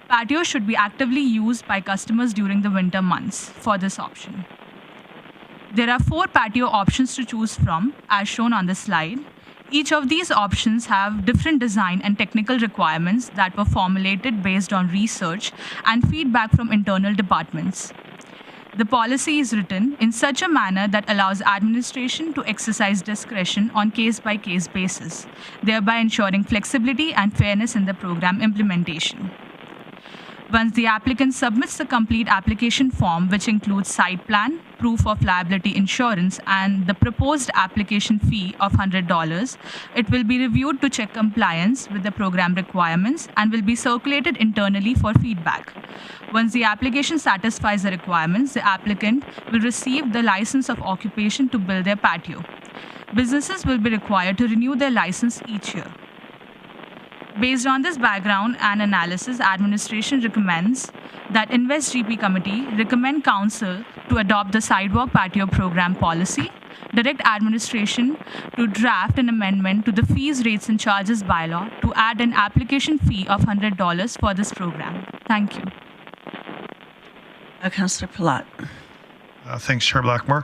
Patios should be actively used by customers during the winter months for this option. There are 4 patio options to choose from, as shown on the slide. Each of these options have different design and technical requirements that were formulated based on research and feedback from internal departments. The policy is written in such a manner that allows administration to exercise discretion on case-by-case basis, thereby ensuring flexibility and fairness in the program implementation. Once the applicant submits the complete application form, which includes site plan, proof of liability insurance, and the proposed application fee of $100, it will be reviewed to check compliance with the program requirements and will be circulated internally for feedback. Once the application satisfies the requirements, the applicant will receive the license of occupation to build their patio. Businesses will be required to renew their license each year. Based on this background and analysis, administration recommends that Invest GP Committee recommend Council to adopt the sidewalk patio program policy, direct administration to draft an amendment to the fees, rates, and charges bylaw to add an application fee of $100 for this program. Thank you. Councillor Palat. Thanks, Chair Blackmore.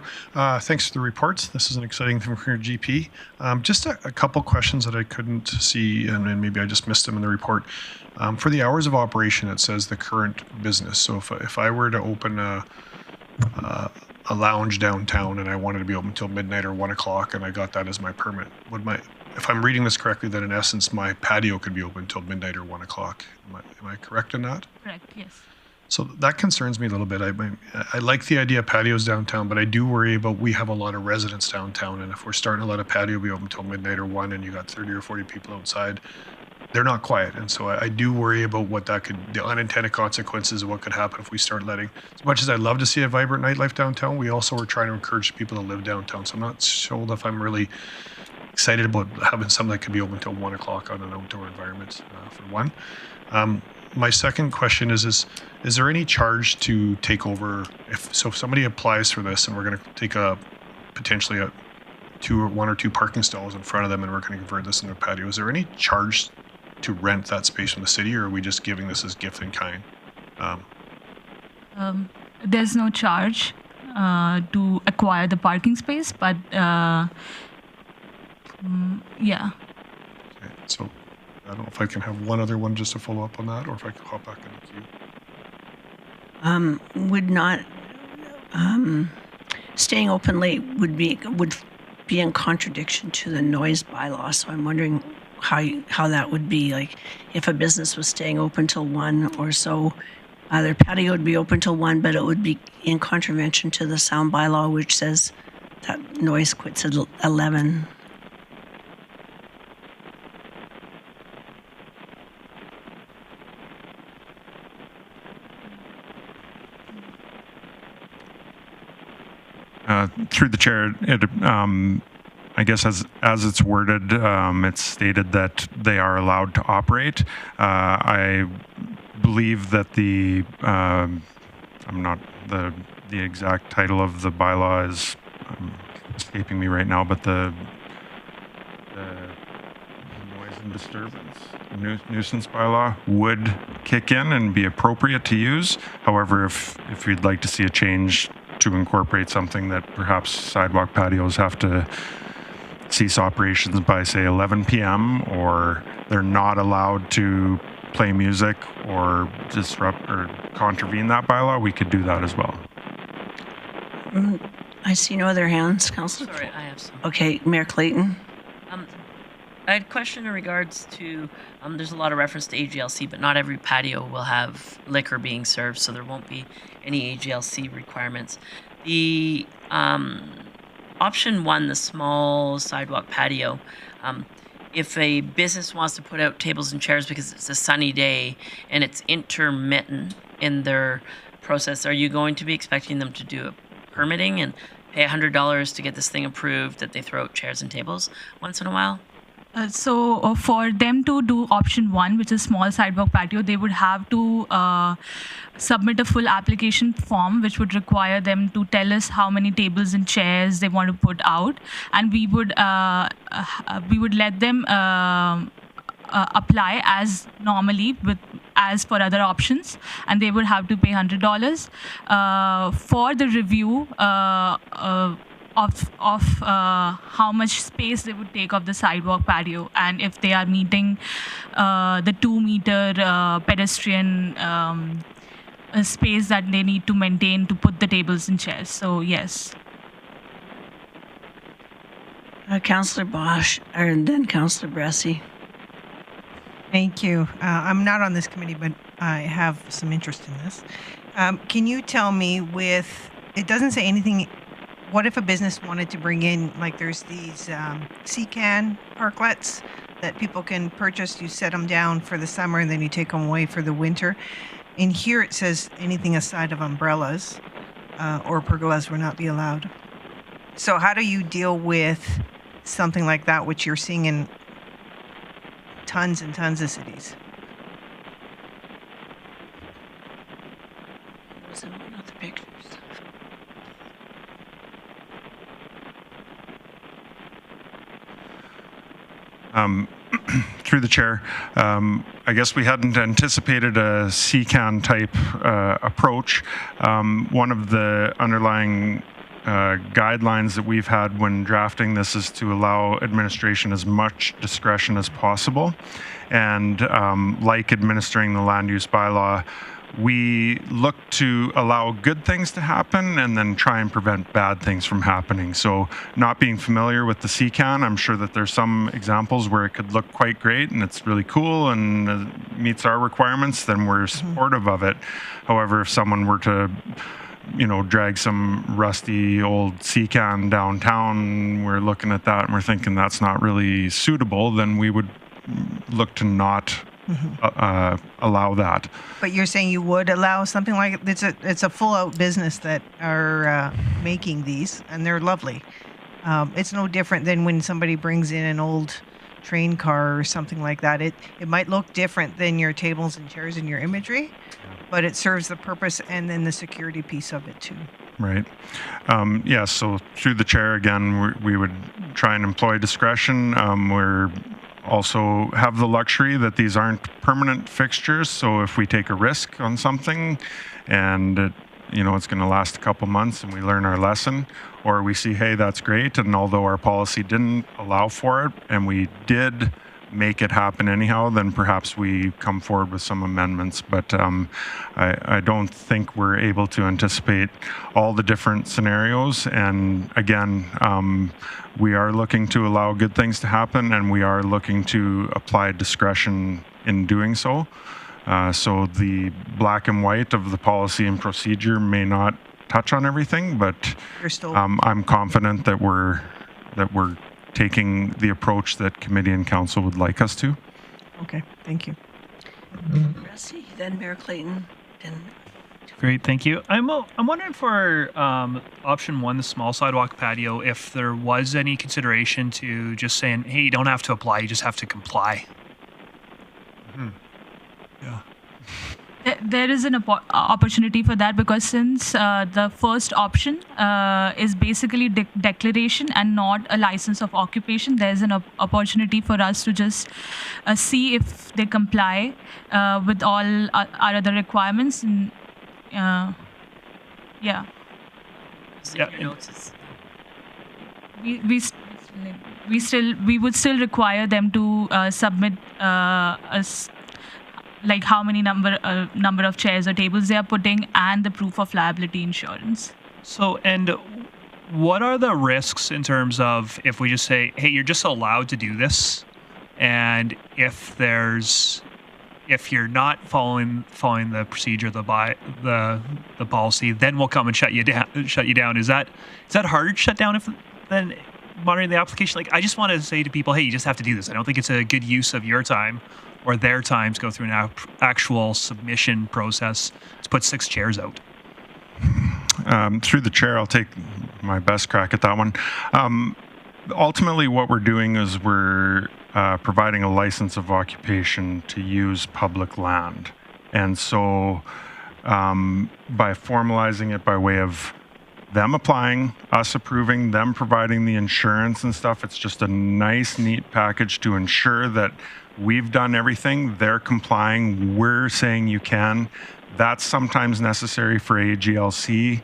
Thanks for the reports. This is an exciting thing for your GP. Just a couple questions that I couldn't see, and maybe I just missed them in the report. For the hours of operation, it says the current business. So if I were to open a lounge downtown and I wanted to be open until midnight or 1 o'clock, and I got that as my permit, if I'm reading this correctly, then in essence my patio could be open until midnight or 1 o'clock. Am I correct in that? Correct, yes. So that concerns me a little bit. I like the idea of patios downtown, but I do worry about we have a lot of residents downtown, and if we're starting to let a patio be open until midnight or 1 and you got 30 or 40 people outside, they're not quiet. And so I do worry about what the unintended consequences of what could happen if we start letting, as much as I'd love to see a vibrant nightlife downtown, we also are trying to encourage people to live downtown. So I'm not sure if I'm really excited about having something that could be open until 1 o'clock on an outdoor environment, for one. My second question is there any charge to take over if somebody applies for this and we're going to take potentially one or two parking stalls in front of them and we're going to convert this into a patio, is there any charge to rent that space from the city, or are we just giving this as gift in kind? There's no charge to acquire the parking space, but yeah. Okay, so I don't know if I can have one other one just to follow up on that, or if I can hop back in the queue. Would not staying open late would be in contradiction to the noise bylaw. So I'm wondering how that would be, like if a business was staying open till 1 or so, their patio would be open till 1, but it would be in contravention to the sound bylaw, which says that noise quits at 11. Through the chair, I guess as it's worded, it's stated that they are allowed to operate. I believe that the I'm not the exact title of the bylaw is escaping me right now, but the noise and disturbance nuisance bylaw would kick in and be appropriate to use. However, if you'd like to see a change to incorporate something that perhaps sidewalk patios have to cease operations by, say, 11 p.m., or they're not allowed to play music or disrupt or contravene that bylaw, we could do that as well. I see no other hands, Councillor. Sorry, I have some. Okay, Mayor Clayton. I had a question in regards to, there's a lot of reference to AGLC, but not every patio will have liquor being served, so there won't be any AGLC requirements. The option 1, the small sidewalk patio, if a business wants to put out tables and chairs because it's a sunny day and it's intermittent in their process, are you going to be expecting them to do permitting and pay $100 to get this thing approved that they throw out chairs and tables once in a while? So for them to do option 1, which is small sidewalk patio, they would have to submit a full application form, which would require them to tell us how many tables and chairs they want to put out, and we would let them apply as normally as for other options, and they would have to pay $100 for the review of how much space they would take of the sidewalk patio, and if they are meeting the 2-meter pedestrian space that they need to maintain to put the tables and chairs. So yes. Councillor Bosch, and then Councillor Bressie. Thank you. I'm not on this committee, but I have some interest in this. Can you tell me, it doesn't say anything, what if a business wanted to bring in, like there's these C-can parklets that people can purchase, you set them down for the summer and then you take them away for the winter. In here it says anything aside of umbrellas or pergolas will not be allowed. So how do you deal with something like that, which you're seeing in tons and tons of cities? Was it one of the pictures? Through the chair, I guess we hadn't anticipated a CCAN type approach. One of the underlying guidelines that we've had when drafting this is to allow administration as much discretion as possible. And like administering the land use bylaw, we look to allow good things to happen and then try and prevent bad things from happening. So not being familiar with the CCAN, I'm sure that there's some examples where it could look quite great and it's really cool and meets our requirements, then we're supportive of it. However, if someone were to drag some rusty old CCAN downtown, we're looking at that and we're thinking that's not really suitable, then we would look to not allow that. But you're saying you would allow something like it's a full out business that are making these, and they're lovely. It's no different than when somebody brings in an old train car or something like that. It might look different than your tables and chairs in your imagery, but it serves the purpose and then the security piece of it too. Right. Yeah, so through the chair, again, we would try and employ discretion. We're also have the luxury that these aren't permanent fixtures, so if we take a risk on something and it's going to last a couple months and we learn our lesson, or we see, hey, that's great, and although our policy didn't allow for it and we did make it happen anyhow, then perhaps we come forward with some amendments. But I don't think we're able to anticipate all the different scenarios. And again, we are looking to allow good things to happen, and we are looking to apply discretion in doing so. So the black and white of the policy and procedure may not touch on everything, but I'm confident that we're taking the approach that committee and council would like us to. Okay, thank you. Bressie, then Mayor Clayton, then. Great, thank you. I'm wondering for option 1, the small sidewalk patio, if there was any consideration to just saying, hey, you don't have to apply, you just have to comply. Yeah. there is an opportunity for that, because since the first option is basically declaration and not a license of occupation, there's an opportunity for us to just see if they comply with all our other requirements. And yeah. So Yeah, your notes is we would still require them to submit like how many number of chairs or tables they are putting, and the proof of liability insurance. So, and what are the risks in terms of if we just say, hey, you're just allowed to do this, and if you're not following the procedure, the policy, then we'll come and shut you down. Is that harder to shut down than monitoring the application? Like, I just want to say to people, hey, you just have to do this. I don't think it's a good use of your time or their time to go through an actual submission process to put 6 chairs out. Through the chair, I'll take my best crack at that one. Ultimately, what we're doing is we're providing a license of occupation to use public land. And so by formalizing it by way of them applying, us approving, them providing the insurance and stuff, it's just a nice, neat package to ensure that we've done everything, they're complying, we're saying you can. That's sometimes necessary for AGLC.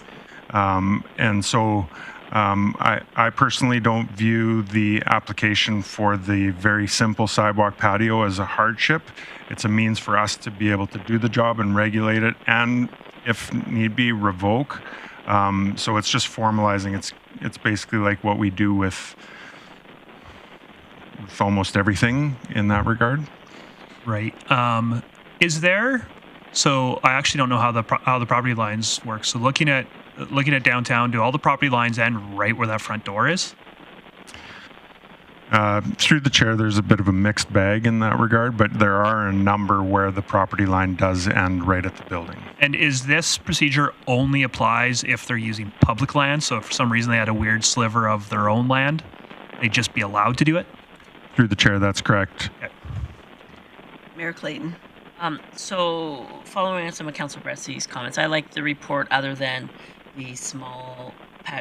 And so I personally don't view the application for the very simple sidewalk patio as a hardship. It's a means for us to be able to do the job and regulate it, and if need be, revoke. So it's just formalizing. It's basically like what we do with almost everything in that regard. Right. Is there? So I actually don't know how the property lines work. So looking at downtown, do all the property lines end right where that front door is? Through the chair, there's a bit of a mixed bag in that regard, but there are a number where the property line does end right at the building. And is this procedure only applies if they're using public land? So if for some reason they had a weird sliver of their own land, they'd just be allowed to do it? Through the chair, that's correct. Okay. Mayor Clayton. So following on some of Councilor Bressy's comments, I like the report other than the small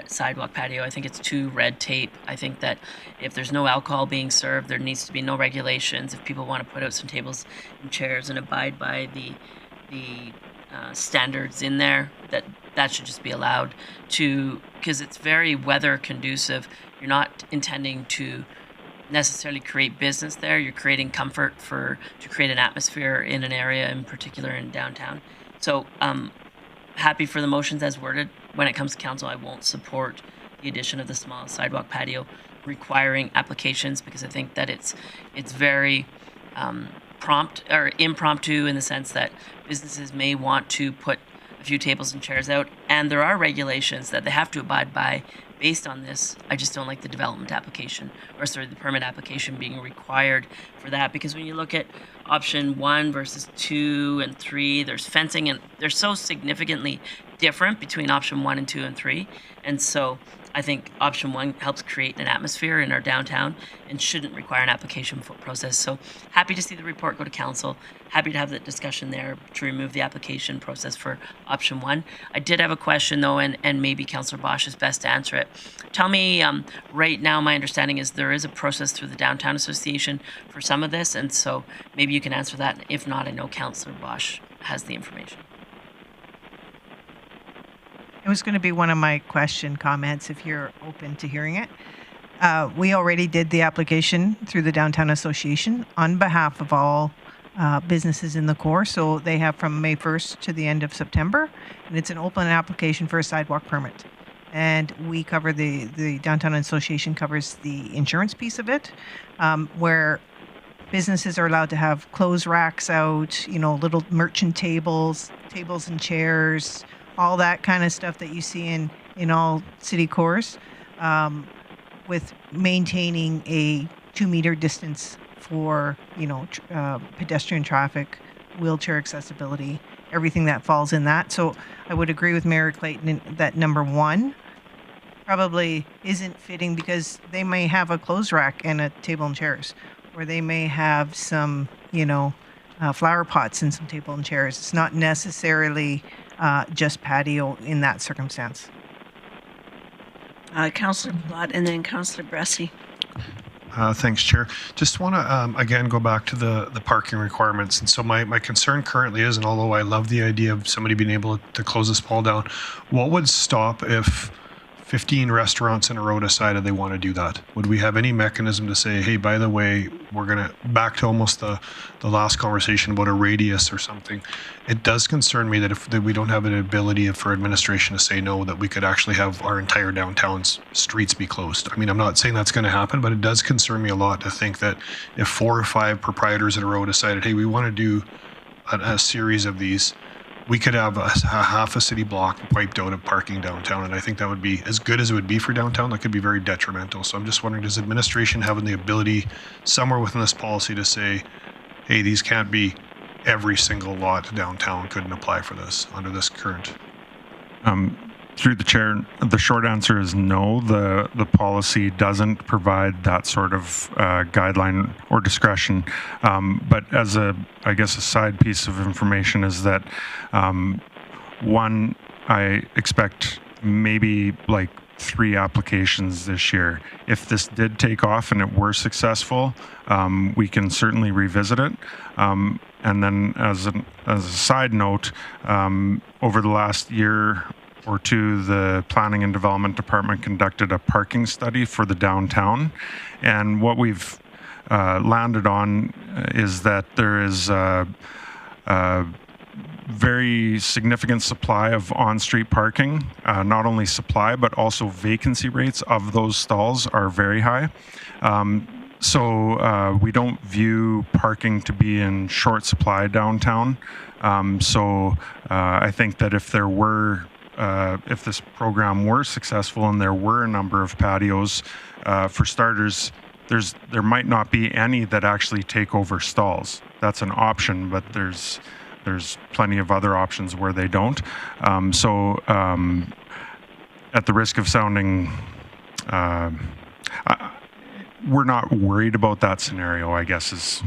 sidewalk patio. I think it's too red tape. I think that if there's no alcohol being served, there needs to be no regulations. If people want to put out some tables and chairs and abide by the standards in there, that should just be allowed to, because it's very weather conducive. You're not intending to necessarily create business there. You're creating comfort to create an atmosphere in an area, in particular in downtown. So happy for the motions as worded. When it comes to council, I won't support the addition of the small sidewalk patio requiring applications, because I think that it's very prompt or impromptu in the sense that businesses may want to put a few tables and chairs out, and there are regulations that they have to abide by based on this. I just don't like the development application, the permit application being required for that, because when you look at option 1 versus 2 and 3, there's fencing, and they're so significantly different between option 1 and 2 and 3. And so I think option 1 helps create an atmosphere in our downtown and shouldn't require an application process. So happy to see the report go to council. Happy to have that discussion there to remove the application process for option 1. I did have a question though, and maybe Councillor Bosch is best to answer it. Tell me, right now my understanding is there is a process through the Downtown Association for some of this, and so maybe you can answer that. If not, I know Councillor Bosch has the information. It was going to be one of my comments if you're open to hearing it. We already did the application through the Downtown Association on behalf of all businesses in the core. So they have from May 1st to the end of September, and it's an open application for a sidewalk permit. And we cover the Downtown Association covers the insurance piece of it, where businesses are allowed to have clothes racks out, little merchant tables and chairs, all that kind of stuff that you see in all city cores, with maintaining a 2-meter distance for, pedestrian traffic, wheelchair accessibility, everything that falls in that. So I would agree with Mayor Clayton that number 1 probably isn't fitting, because they may have a clothes rack and a table and chairs, or they may have some, flower pots and some table and chairs. It's not necessarily just patio in that circumstance. Councillor Plott and then Councillor Bressie. Thanks, Chair. Just want to, again, go back to the parking requirements. And so my concern currently is, and although I love the idea of somebody being able to close this ball down, what would stop if 15 restaurants in a row decided they want to do that? Would we have any mechanism to say, hey, by the way, we're going to, back to almost the last conversation about a radius or something? It does concern me that we don't have an ability for administration to say no, that we could actually have our entire downtown's streets be closed. I mean, I'm not saying that's going to happen, but it does concern me a lot to think that if 4 or 5 proprietors in a row decided, hey, we want to do a series of these, we could have a half a city block wiped out of parking downtown. And I think that would be, as good as it would be for downtown, that could be very detrimental. So I'm just wondering, does administration have the ability somewhere within this policy to say, hey, these can't be every single lot downtown couldn't apply for this under this current? Through the chair, the short answer is no. The policy doesn't provide that sort of guideline or discretion. But as a side piece of information is that one, I expect maybe like 3 applications this year. If this did take off and it were successful, we can certainly revisit it. And then as a side note, over the last year or 2, the Planning and Development Department conducted a parking study for the downtown. And what we've landed on is that there is a very significant supply of on-street parking. Not only supply, but also vacancy rates of those stalls are very high. So we don't view parking to be in short supply downtown. So I think that if there were if this program were successful and there were a number of patios, for starters, there might not be any that actually take over stalls. That's an option, but there's plenty of other options where they don't. So at the risk of sounding, we're not worried about that scenario, I guess, is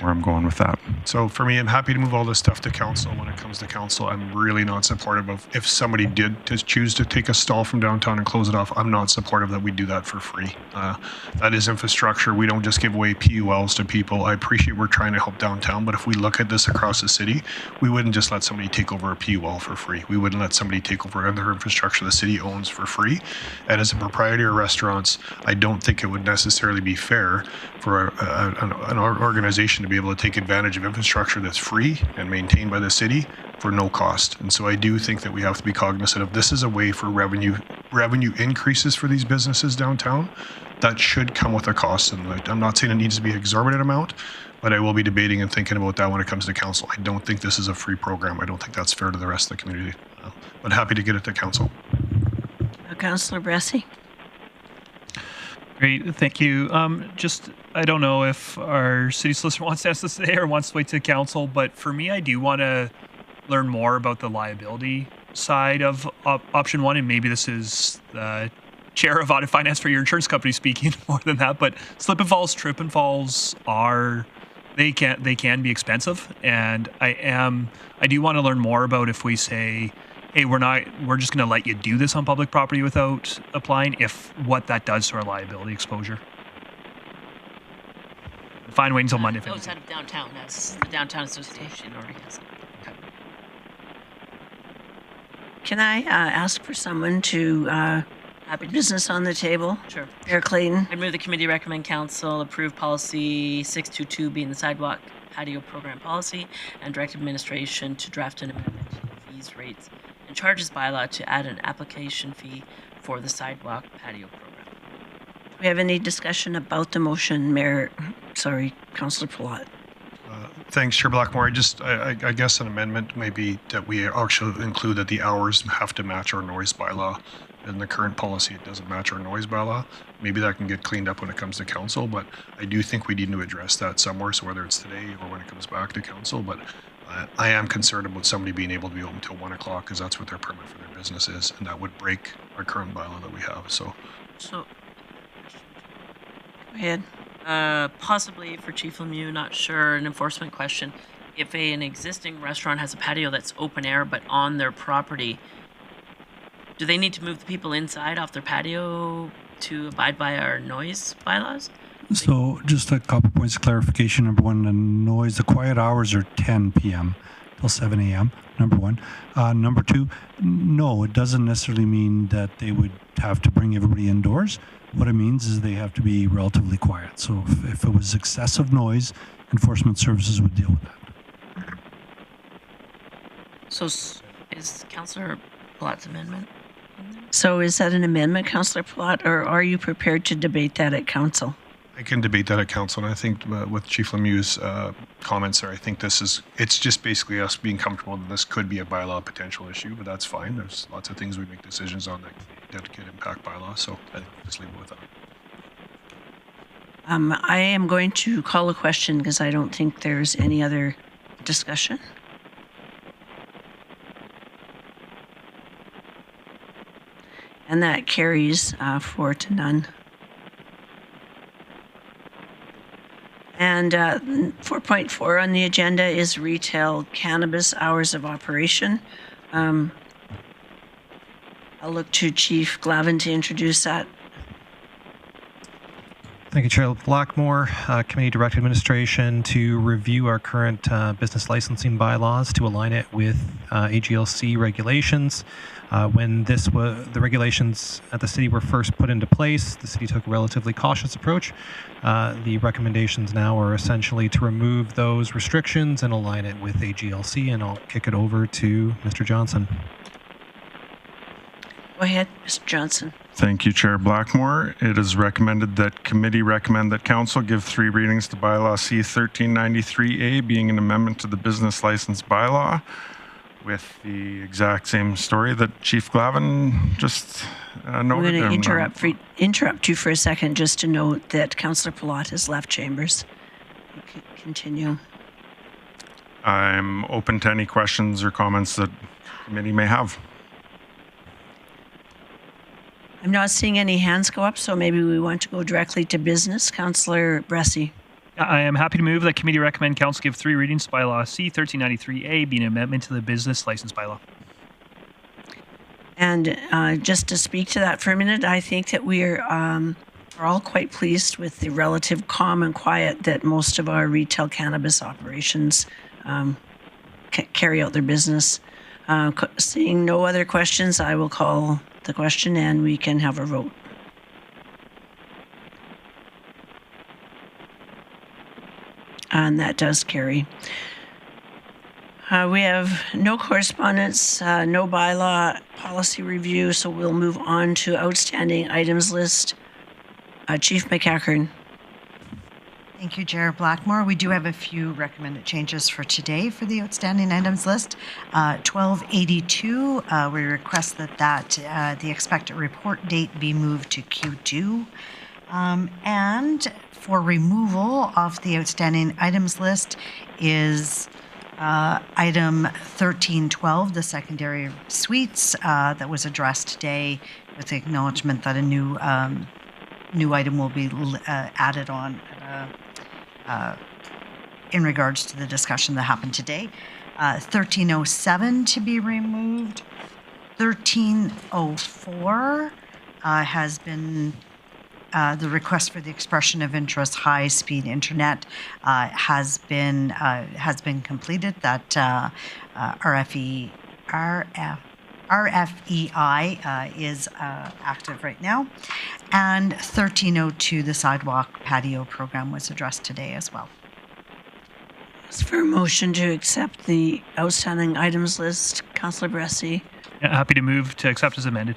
where I'm going with that. So for me, I'm happy to move all this stuff to council. When it comes to council, I'm really not supportive of, if somebody did to choose to take a stall from downtown and close it off, I'm not supportive that we do that for free. That is infrastructure. We don't just give away PULs to people. I appreciate we're trying to help downtown, but if we look at this across the city, we wouldn't just let somebody take over a PUL for free. We wouldn't let somebody take over other infrastructure the city owns for free. And as a proprietor of restaurants, I don't think it would necessarily be fair for an organization to be able to take advantage of infrastructure that's free and maintained by the city for no cost. And so I do think that we have to be cognizant of, this is a way for revenue increases for these businesses downtown. That should come with a cost. And I'm not saying it needs to be an exorbitant amount, but I will be debating and thinking about that when it comes to council. I don't think this is a free program. I don't think that's fair to the rest of the community. But happy to get it to council. Councillor Bressie. Great, thank you. I don't know if our city solicitor wants to ask this today or wants to wait to council, but for me, I do want to learn more about the liability side of option 1, and maybe this is the chair of audit finance for your insurance company speaking more than that, but slip and falls, trip and falls they can be expensive, and I do want to learn more about if we say, hey, we're just going to let you do this on public property without applying, what that does to our liability exposure. Fine, wait until Monday. Outside of downtown, that's the Downtown Association already has it. Okay. Can I ask for someone to have business on the table? Sure. Mayor Clayton. I move the committee recommend council approve policy 622 being the sidewalk patio program policy and direct administration to draft an amendment to the fees, rates, and charges bylaw to add an application fee for the sidewalk patio program. Do we have any discussion about the motion, Councillor Plott? Thanks, Chair Blackmore. I guess an amendment may be that we actually include that the hours have to match our noise bylaw. In the current policy, it doesn't match our noise bylaw. Maybe that can get cleaned up when it comes to council, but I do think we need to address that somewhere, so whether it's today or when it comes back to council. But I am concerned about somebody being able to be open until 1 o'clock because that's what their permit for their business is, and that would break our current bylaw that we have. So go ahead. Possibly for Chief Lemieux, not sure, an enforcement question. if an existing restaurant has a patio that's open air but on their property, do they need to move the people inside off their patio to abide by our noise bylaws? So just a couple points of clarification. Number one, the quiet hours are 10 p.m. till 7 a.m. Number one. Number two, no, it doesn't necessarily mean that they would have to bring everybody indoors. What it means is they have to be relatively quiet. So if it was excessive noise, enforcement services would deal with that. So is Councillor Platt's amendment in there? So is that an amendment, Councillor Platt, or are you prepared to debate that at council? I can debate that at council, and I think with Chief Lemieux's comments there, I think it's just basically us being comfortable that this could be a bylaw potential issue, but that's fine. There's lots of things we make decisions on that could impact bylaw, so I think we'll just leave it with that. I am going to call a question because I don't think there's any other discussion. And that carries 4-0. And 4.4 on the agenda is retail cannabis hours of operation. I'll look to Chief Glavin to introduce that. Thank you, Chair Blackmore. Committee directed administration to review our current business licensing bylaws to align it with AGLC regulations. When the regulations at the city were first put into place, the city took a relatively cautious approach. The recommendations now are essentially to remove those restrictions and align it with AGLC, and I'll kick it over to Mr. Johnson. Go ahead, Mr. Johnson. Thank you, Chair Blackmore. It is recommended that committee recommend that council give 3 readings to bylaw C-1393A, being an amendment to the business license bylaw, with the exact same story that Chief Glavin just noted. I'm going to interrupt you for a second just to note that Councillor Palat has left chambers. You can continue. I'm open to any questions or comments that the committee may have. I'm not seeing any hands go up, so maybe we want to go directly to business. Councillor Bressie. I am happy to move that committee recommend council give 3 readings to bylaw C-1393A, being an amendment to the business license bylaw. And just to speak to that for a minute, I think that we are all quite pleased with the relative calm and quiet that most of our retail cannabis operations carry out their business. Seeing no other questions, I will call the question and we can have a vote. And that does carry. We have no correspondence, no bylaw policy review, so we'll move on to outstanding items list. Chief McEachern. Thank you, Chair Blackmore. We do have a few recommended changes for today for the outstanding items list. 1282, we request that the expected report date be moved to Q2. And for removal of the outstanding items list is item 1312, the secondary suites that was addressed today, with the acknowledgement that a new item will be added on in regards to the discussion that happened today. 1307 to be removed. 1304 has been the request for the expression of interest high-speed internet has been completed. That RFEI is active right now. And 1302, the Sidewalk Patio program was addressed today as well. Ask for a motion to accept the outstanding items list. Councillor Bressie. Yeah, happy to move to accept as amended.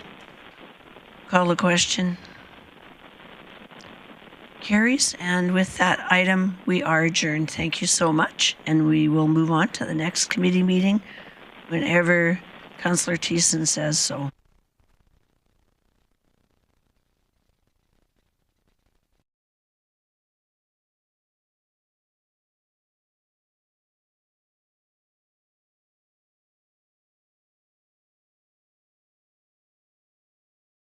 Call the question. Carries. And with that item, we are adjourned. Thank you so much. And we will move on to the next committee meeting whenever Councillor Thiessen says so.